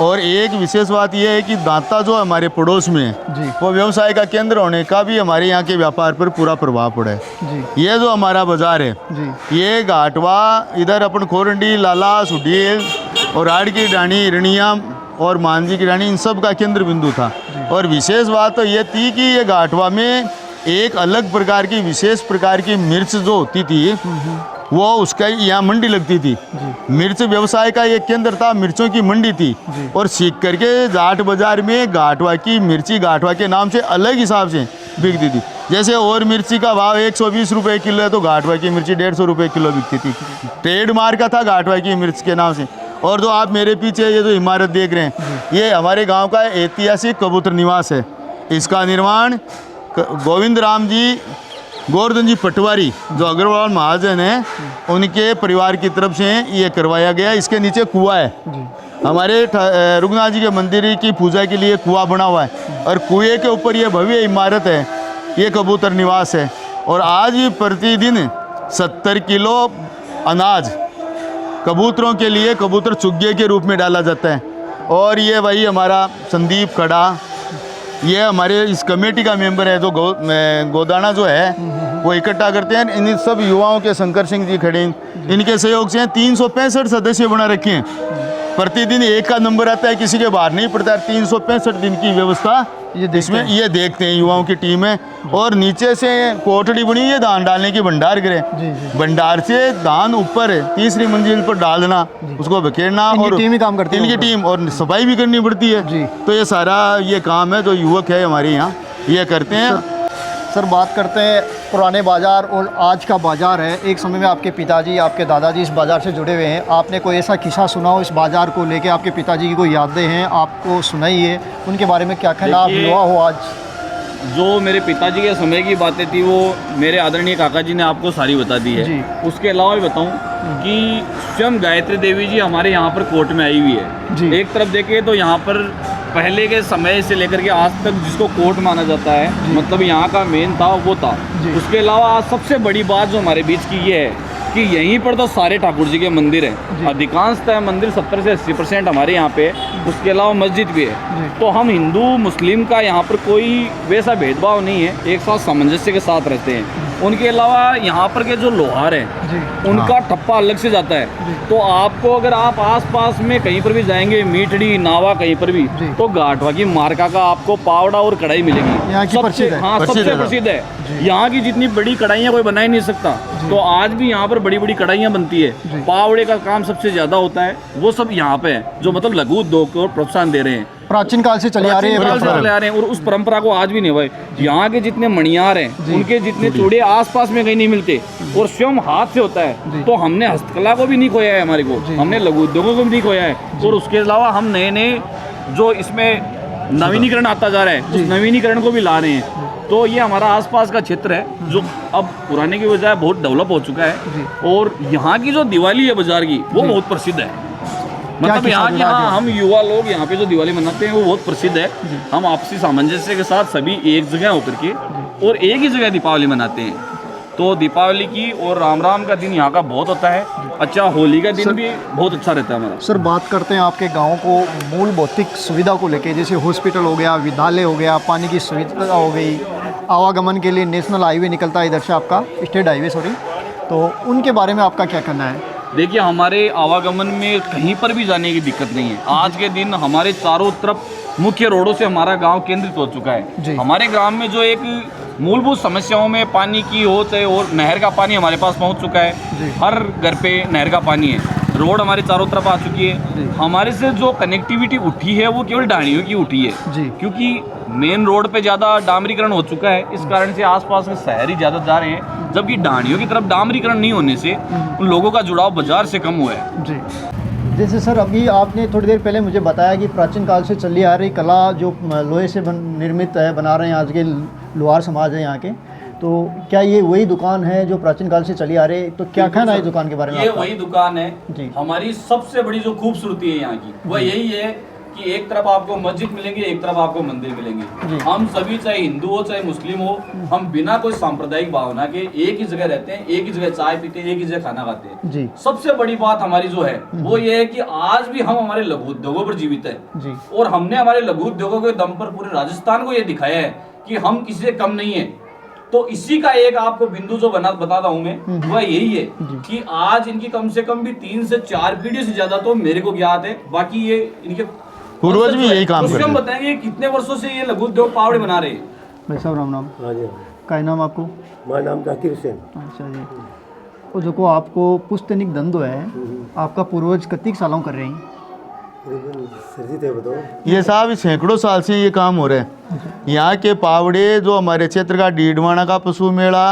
और एक विशेष बात यह है कि दांता जो हमारे पड़ोस में है, वो व्यवसाय का केंद्र होने का भी हमारे यहाँ के व्यापार पर पूरा प्रभाव पड़ा है। ये जो हमारा बाज़ार है, ये घाटवा, इधर अपन खोरंडी, लाला, सुडील और आड़ की डाणी, हिरनिया और मांझी की डाणी, इन सब का केंद्र बिंदु था। और विशेष बात तो ये थी कि ये घाटवा में एक अलग प्रकार की, विशेष प्रकार की मिर्च जो होती थी, वो उसका यहाँ मंडी लगती थी। मिर्च व्यवसाय का एक केंद्र था, मिर्चों की मंडी थी। और सीख करके जाट बाजार में घाटवा की मिर्ची घाटवा के नाम से अलग हिसाब से बिकती थी। जैसे और मिर्ची का भाव 120 रुपये किलो है, तो घाटवा की मिर्ची 150 रुपये किलो बिकती थी। ट्रेड मार्क का था घाटवा की मिर्च के नाम से। और जो आप मेरे पीछे ये जो इमारत देख रहे हैं, ये हमारे गाँव का ऐतिहासिक कबूतर निवास है। इसका निर्माण गोविंद राम जी, गोवर्धन जी पटवारी जो अग्रवाल महाजन हैं, उनके परिवार की तरफ से ये करवाया गया। इसके नीचे कुआं है, हमारे रघुनाथ जी के मंदिर की पूजा के लिए कुआं बना हुआ है, और कुएं के ऊपर ये भव्य इमारत है, ये कबूतर निवास है। और आज भी प्रतिदिन 70 किलो अनाज कबूतरों के लिए कबूतर चुग्गे के रूप में डाला जाता है। और ये वही हमारा संदीप खड़ा, ये हमारे इस कमेटी का मेंबर है, जो गोदाना जो है वो इकट्ठा करते हैं। इन सब युवाओं के शंकर सिंह जी खड़े, इनके सहयोग से 365 सदस्य बना रखे हैं। प्रतिदिन एक का नंबर आता है, किसी के बाहर नहीं पड़ता है। 365 दिन की व्यवस्था इसमें ये देखते हैं, युवाओं की टीम है। और नीचे से कोठड़ी बनी है धान डालने की, भंडार गृह। भंडार से धान ऊपर 3री मंजिल पर डालना, उसको बखेरना, और टीम ही काम करती है, इनकी टीम, और सफाई भी करनी पड़ती है। तो ये सारा ये काम है जो युवक है हमारे यहाँ ये करते हैं। सर, बात करते हैं पुराने बाज़ार और आज का बाज़ार है। एक समय में आपके पिताजी, आपके दादाजी इस बाज़ार से जुड़े हुए हैं। आपने कोई ऐसा किस्सा सुना हो इस बाज़ार को लेके, आपके पिताजी की कोई यादें हैं आपको सुनाइए, उनके बारे में क्या कहना आप हुआ हो आज? जो मेरे पिताजी के समय की बातें थी, वो मेरे आदरणीय काका जी ने आपको सारी बता दी है। उसके अलावा भी बताऊं कि स्वयं गायत्री देवी जी हमारे यहाँ पर कोर्ट में आई हुई है। एक तरफ देखें तो यहाँ पर पहले के समय से लेकर के आज तक जिसको कोर्ट माना जाता है, मतलब यहाँ का मेन था वो था। उसके अलावा आज सबसे बड़ी बात जो हमारे बीच की ये है कि यहीं पर तो सारे ठाकुर जी के मंदिर हैं। अधिकांशतः मंदिर 70 से 80% हमारे यहाँ पे, उसके अलावा मस्जिद भी है। तो हम हिंदू मुस्लिम का यहाँ पर कोई वैसा भेदभाव नहीं है, एक साथ सामंजस्य के साथ रहते हैं। उनके अलावा यहाँ पर के जो लोहार हैं, उनका ठप्पा अलग से जाता है। तो आपको अगर आप आसपास में कहीं पर भी जाएंगे, मीठड़ी, नावा, कहीं पर भी, तो घाटवा की मार्का का आपको पावड़ा और कढ़ाई मिलेगी। यहाँ की प्रसिद्ध है। हाँ, सबसे प्रसिद्ध है। यहाँ की जितनी बड़ी कढ़ाइयाँ कोई बना ही नहीं सकता। तो आज भी यहाँ पर बड़ी बड़ी कढ़ाइयाँ बनती है। पावड़े का काम सबसे ज्यादा होता है, वो सब यहाँ पे है, जो मतलब लघु उद्योग को प्रोत्साहन दे रहे हैं। प्राचीन काल से चले आ रहे हैं, और उस परंपरा को आज भी नहीं भाई। यहाँ के जितने मणियार हैं, उनके जितने चूड़े आसपास में कहीं नहीं मिलते, और स्वयं हाथ से होता है। तो हमने हस्तकला को भी नहीं खोया है, हमारे को, हमने लघु उद्योगों को भी नहीं खोया है। और उसके अलावा हम नए नए जो इसमें नवीनीकरण आता जा रहा है, उस नवीनीकरण को भी ला रहे हैं। तो ये हमारा आसपास का क्षेत्र है जो अब पुराने की बजाय बहुत डेवलप हो चुका है। और यहाँ की जो दिवाली है बाजार की, वो बहुत प्रसिद्ध है। मतलब यहाँ की, हाँ, हम युवा लोग यहाँ पे जो दिवाली मनाते हैं वो बहुत प्रसिद्ध है। हम आपसी सामंजस्य के साथ सभी एक जगह होकर के और एक ही जगह दीपावली मनाते हैं। तो दीपावली की और राम राम का दिन यहाँ का बहुत होता है। अच्छा, होली का दिन भी बहुत अच्छा रहता है हमारा। सर, बात करते हैं आपके गांव को मूल भौतिक सुविधा को लेके, जैसे हॉस्पिटल हो गया, विद्यालय हो गया, पानी की सुविधा हो गई, आवागमन के लिए नेशनल हाईवे निकलता है इधर से, आपका स्टेट हाईवे, सॉरी, तो उनके बारे में आपका क्या कहना है? देखिए, हमारे आवागमन में कहीं पर भी जाने की दिक्कत नहीं है। आज के दिन हमारे चारों तरफ मुख्य रोडों से हमारा गांव केंद्रित हो चुका है। हमारे ग्राम में जो एक मूलभूत समस्याओं में पानी की हो चाहे और नहर का पानी हमारे पास पहुंच चुका है। हर घर पे नहर का पानी है, रोड हमारे चारों तरफ आ चुकी है। हमारे से जो कनेक्टिविटी उठी है वो केवल डाणियों की उठी है, क्योंकि मेन रोड पे ज़्यादा डामरीकरण हो चुका है। इस कारण से आसपास के शहर ही ज़्यादा जा रहे हैं, जबकि डाणियों की तरफ डामरीकरण नहीं होने से उन लोगों का जुड़ाव बाजार से कम हुआ है। जी, जैसे सर अभी आपने थोड़ी देर पहले मुझे बताया कि प्राचीन काल से चली आ रही कला जो लोहे से निर्मित है, बना रहे हैं आज के लोहार समाज है यहाँ के, तो क्या ये वही दुकान है जो प्राचीन काल से चली आ रही है? तो क्या कहना है इस दुकान के बारे में? ये वही दुकान है जी। हमारी सबसे बड़ी जो खूबसूरती है यहाँ की वो यही है कि एक तरफ आपको मस्जिद मिलेंगे, एक तरफ आपको मंदिर मिलेंगे। हम सभी चाहे हिंदू हो चाहे मुस्लिम हो, हम बिना कोई सांप्रदायिक भावना के एक ही जगह रहते हैं, एक ही जगह चाय पीते हैं, एक ही जगह खाना खाते हैं। जी। सबसे बड़ी बात हमारी जो है वो ये है कि आज भी हम हमारे लघु उद्योगों पर जीवित है। जी। और हमने हमारे लघु उद्योगों के दम पर पूरे राजस्थान को ये दिखाया है कि हम किसी से कम नहीं है। तो इसी का एक आपको बिंदु जो बताता हूँ मैं, वह यही है कि आज इनकी कम से कम भी 3 से 4 पीढ़ी से ज्यादा तो मेरे को ज्ञात है, बाकी ये इनके पूर्वज भी यही काम करते हम हैं। बताएंगे कितने वर्षों से ये लघु उद्योग पावड़े बना रहे हैं। भाई साहब राम नाम। हाँ जी, क्या नाम आपको? मेरा नाम जाकिर हुसैन। अच्छा जी, वो जो को आपको पुस्तनिक धंधो है, आपका पूर्वज कतिक सालों कर रहे हैं? सरजीत है बताओ। ये साहब सैकड़ों साल से ये काम हो रहा है। यहाँ के पावड़े जो हमारे क्षेत्र का डीडवाना का पशु मेला,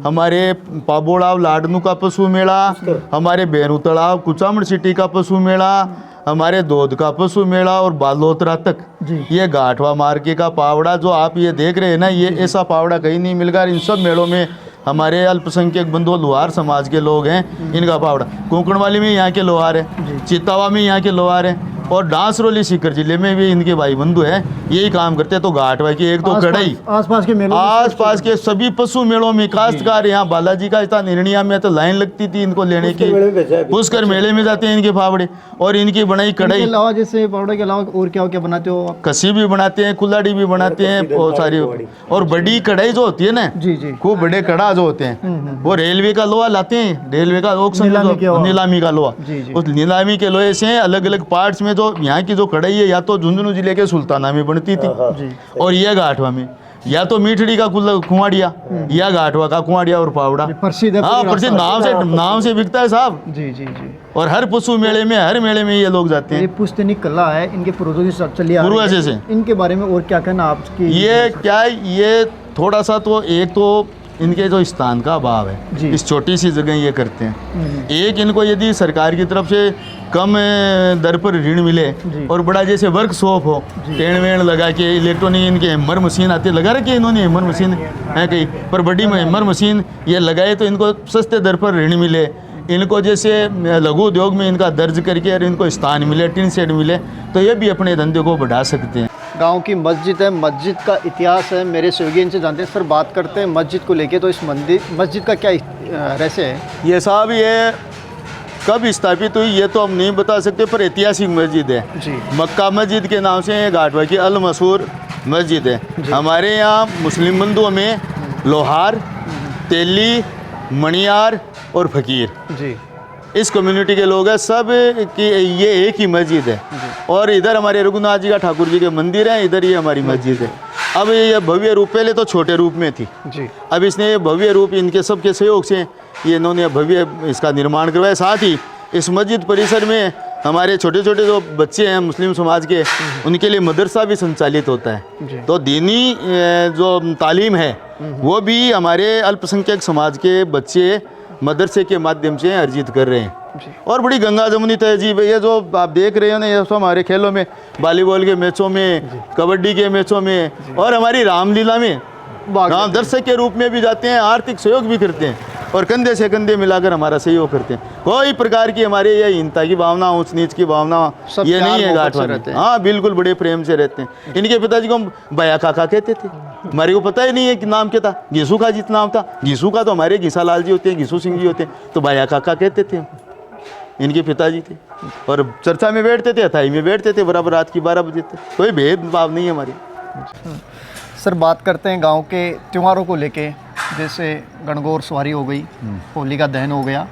हमारे पाबोड़ाव लाडनू का पशु मेला, हमारे बेरू तलाव कुचामण सिटी का पशु मेला, हमारे दोद का पशु मेला और बालोतरा तक ये गाठवा मार्के का पावड़ा जो आप ये देख रहे हैं ना, ये ऐसा पावड़ा कहीं नहीं मिलेगा। इन सब मेलों में हमारे अल्पसंख्यक बंधु लोहार समाज के लोग हैं, इनका पावड़ा। कोंकणवाली में यहाँ के लोहार है, चित्तावा में यहाँ के लोहार है, और डांसरोली सीकर जिले में भी इनके भाई बंधु हैं, यही काम करते हैं। तो घाटवा की एक तो कढ़ाई, आसपास के मेलों, आसपास के सभी पशु मेलों में काश्तकार, यहाँ बालाजी का था निर्णया में तो लाइन लगती थी इनको लेने की। पुष्कर मेले में जाते हैं इनके फावड़े, और इनकी बनाई कढ़ाई। अलावा जैसे पावड़े के अलावा और क्या क्या बनाते हो आप? कसी भी बनाते हैं, कुल्हाड़ी भी बनाते हैं, बहुत सारी। और बड़ी कढ़ाई जो होती है ना, जी जी, खूब बड़े कड़ा जो होते हैं, वो रेलवे का लोहा लाते हैं, रेलवे का ऑक्शन नीलामी का लोहा। उस नीलामी के लोहे से अलग अलग पार्ट्स में जो यहाँ की जो कढ़ाई है, या तो झुंझुनू जिले के सुल्ताना में बनती थी, और यह गाठवा में, या तो मीठड़ी का कुआड़िया, या गाठवा का कुआड़िया और पावड़ा। प्रसिद्ध है, हाँ प्रसिद्ध, नाम से बिकता है साहब। जी जी जी। और हर पशु मेले में, हर मेले में ये लोग जाते हैं। ये पुस्तनिक कला है, इनके पूर्वजों से चली आ रही है। पूर्वज से इनके बारे में और क्या कहना आपकी? ये क्या, ये थोड़ा सा तो एक तो इनके जो स्थान का अभाव है, इस छोटी सी जगह ये करते हैं। एक इनको यदि सरकार की तरफ से कम दर पर ऋण मिले, और बड़ा जैसे वर्कशॉप हो, टेन वेण लगा के, इलेक्ट्रॉनिक इनके हेमर मशीन आते, लगा रखी है इन्होंने हेमर मशीन है कहीं पर, बड़ी हेमर मशीन ये लगाए तो इनको सस्ते दर पर ऋण मिले। इनको जैसे लघु उद्योग में इनका दर्ज करके और इनको स्थान मिले, टिन शेड मिले, तो ये भी अपने धंधे को बढ़ा सकते हैं। गांव की मस्जिद है, मस्जिद का इतिहास है, मेरे सहयोगी इनसे जानते हैं। सर बात करते हैं मस्जिद को लेके, तो इस मस्जिद का क्या रहस्य है? ये साहब ये कब स्थापित हुई ये तो हम नहीं बता सकते, पर ऐतिहासिक मस्जिद है जी। मक्का मस्जिद के नाम से गाठवा की अल मशहूर मस्जिद है। हमारे यहाँ मुस्लिम बंधुओं में लोहार, तेली, मणियार और फकीर जी, इस कम्युनिटी के लोग हैं सब की ये एक ही मस्जिद है। और इधर हमारे रघुनाथ जी का ठाकुर जी के मंदिर है, इधर ये हमारी मस्जिद है। अब ये भव्य रूप, पहले तो छोटे रूप में थी जी, अब इसने भव्य रूप इनके सबके सहयोग से ये इन्होंने भव्य इसका निर्माण करवाया। साथ ही इस मस्जिद परिसर में हमारे छोटे छोटे जो बच्चे हैं मुस्लिम समाज के, उनके लिए मदरसा भी संचालित होता है। तो दीनी जो तालीम है वो भी हमारे अल्पसंख्यक समाज के बच्चे मदरसे के माध्यम से अर्जित कर रहे हैं। और बड़ी गंगा जमुनी तहजीब है ये जो आप देख रहे हो ना, ये सब हमारे खेलों में, वॉलीबॉल के मैचों में, कबड्डी के मैचों में, और हमारी रामलीला में राम दर्शक के रूप में भी जाते हैं, आर्थिक सहयोग भी करते हैं, और कंधे से कंधे मिलाकर हमारा सहयोग करते हैं। कोई प्रकार की हमारे ये हीनता की भावना, ऊंच नीच की भावना ये नहीं है गाठवा में। हाँ बिल्कुल, बड़े प्रेम से रहते हैं। इनके पिताजी को हम बया काका कहते थे, हमारे को पता ही नहीं है कि नाम क्या था। घीसू का जित नाम था, घीसू का तो हमारे घीसा लाल जी होते हैं, घीसू सिंह जी होते हैं, तो बया काका कहते थे, इनके पिताजी थे। और चर्चा में बैठते थे, अथाई में बैठते थे, बराबर रात की 12 बजे तक। कोई भेदभाव नहीं है हमारी। सर बात करते हैं गांव के त्योहारों को लेके, जैसे गणगौर सवारी हो गई, होली का दहन हो गया,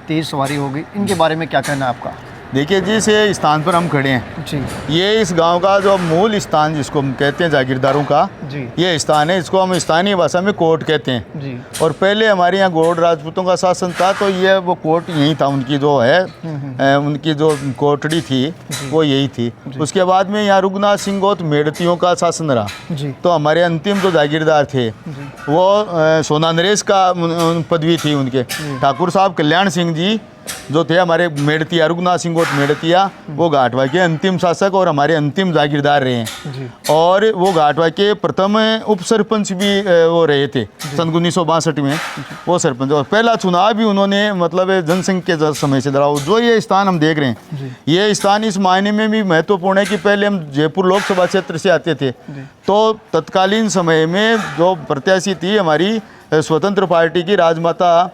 तीज सवारी हो गई, इनके बारे में क्या कहना है आपका? देखिए जिस स्थान पर हम खड़े हैं जी ये इस गांव का जो मूल स्थान जिसको हम कहते हैं जागीरदारों का जी ये स्थान है, इसको हम स्थानीय भाषा में कोट कहते हैं। जी और पहले हमारे यहाँ गौड़ राजपूतों का शासन था तो ये वो कोट यही था, उनकी जो है उनकी जो कोटड़ी थी वो यही थी। उसके बाद में यहाँ रघुनाथ सिंह गोत मेड़तियों का शासन रहा। जी तो हमारे अंतिम जो जागीरदार थे वो सोना नरेश का पदवी थी उनके। ठाकुर साहब कल्याण सिंह जी जो थे हमारे मेड़तिया, रघुनाथ सिंह गोत मेड़तिया, वो घाटवा के अंतिम शासक और हमारे अंतिम जागीरदार रहे हैं। और वो घाटवा के प्रथम उप सरपंच भी वो रहे थे सन 1962 में वो सरपंच। और पहला चुनाव भी उन्होंने मतलब जनसंघ के समय से लड़ा। जो ये स्थान हम देख रहे हैं ये स्थान इस मायने में भी महत्वपूर्ण है कि पहले हम जयपुर लोकसभा क्षेत्र से आते थे तो तत्कालीन समय में जो प्रत्याशी थी हमारी स्वतंत्र पार्टी की राजमाता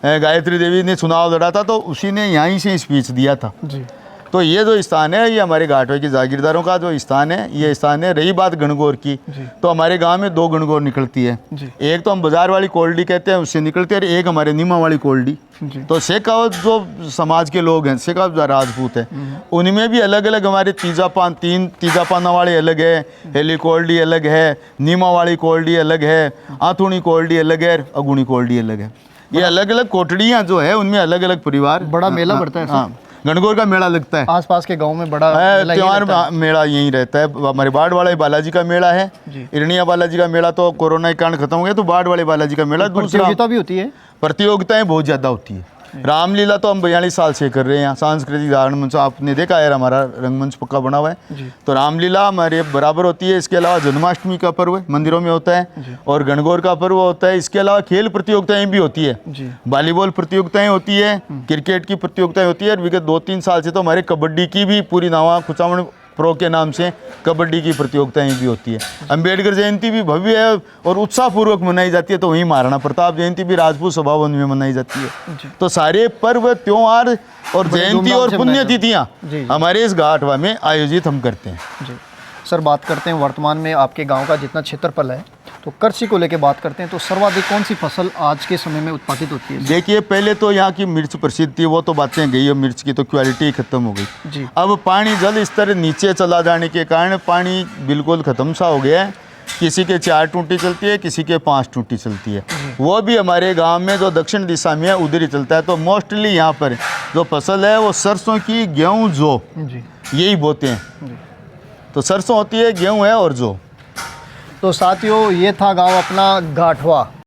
गायत्री देवी ने चुनाव लड़ा था तो उसी ने यहीं से स्पीच दिया था। जी तो ये जो स्थान है ये हमारे घाटवे की जागीरदारों का जो स्थान है ये स्थान है। रही बात गणगौर की तो हमारे गांव में 2 गणगौर निकलती है। एक तो हम बाजार वाली कोल्डी कहते हैं उससे निकलती है और एक हमारे नीमा वाली कोल्डी। तो शेखावत जो समाज के लोग हैं, शेखावत राजपूत है, उनमें भी अलग अलग हमारे तीजा पाना वाले अलग है, हेली कोल्डी अलग है, नीमा वाली कोल्डी अलग है, आथुणी कोल्डी अलग है, अगुणी कोल्डी अलग है। ये अलग अलग कोठड़ियाँ जो है उनमें अलग अलग परिवार। बड़ा मेला बढ़ता है। हाँ गणगौर का मेला लगता है आसपास के गांव में बड़ा त्योहार मेला यहीं रहता है। हमारे बाढ़ वाले बालाजी का मेला है, इरनिया बालाजी का मेला तो कोरोना के कारण खत्म हो गया तो बाढ़ वाले बालाजी का मेला। दूसरा प्रतियोगिता भी होती है, प्रतियोगिताएं बहुत ज़्यादा होती है। रामलीला तो हम 42 साल से कर रहे हैं। सांस्कृतिक रंगमंच आपने देखा है हमारा रंगमंच पक्का बना हुआ है तो रामलीला हमारे बराबर होती है। इसके अलावा जन्माष्टमी का पर्व मंदिरों में होता है और गणगौर का पर्व होता है। इसके अलावा खेल प्रतियोगिताएं भी होती है, वॉलीबॉल प्रतियोगिताएं होती है, क्रिकेट की प्रतियोगिताएं होती है और विगत 2-3 साल से तो हमारे कबड्डी की भी पूरी नावा कुचामण प्रो के नाम से कबड्डी की प्रतियोगिताएं भी होती है। अम्बेडकर जयंती भी भव्य है और उत्साहपूर्वक मनाई जाती है। तो वहीं महाराणा प्रताप जयंती भी राजपूत सभावन में मनाई जाती है। तो सारे पर्व त्योहार और जयंती और पुण्यतिथियाँ हमारे इस घाटवा में आयोजित हम करते हैं। जी सर, बात करते हैं वर्तमान में आपके गांव का जितना क्षेत्रफल है तो कृषि को लेकर बात करते हैं तो सर्वाधिक कौन सी फसल आज के समय में उत्पादित होती है? देखिए पहले तो यहाँ की मिर्च प्रसिद्ध थी, वो तो बातें गई और मिर्च की तो क्वालिटी खत्म हो गई जी। अब पानी जल स्तर नीचे चला जाने के कारण पानी बिल्कुल ख़त्म सा हो गया है। किसी के 4 टूटी चलती है, किसी के 5 टूटी चलती है। वो भी हमारे गांव में जो दक्षिण दिशा में है उधर ही चलता है। तो मोस्टली यहाँ पर जो फसल है वो सरसों की, गेहूँ, जौ यही बोते हैं। तो सरसों होती है, गेहूँ है और जौ। तो साथियों ये था गांव अपना घाटवा।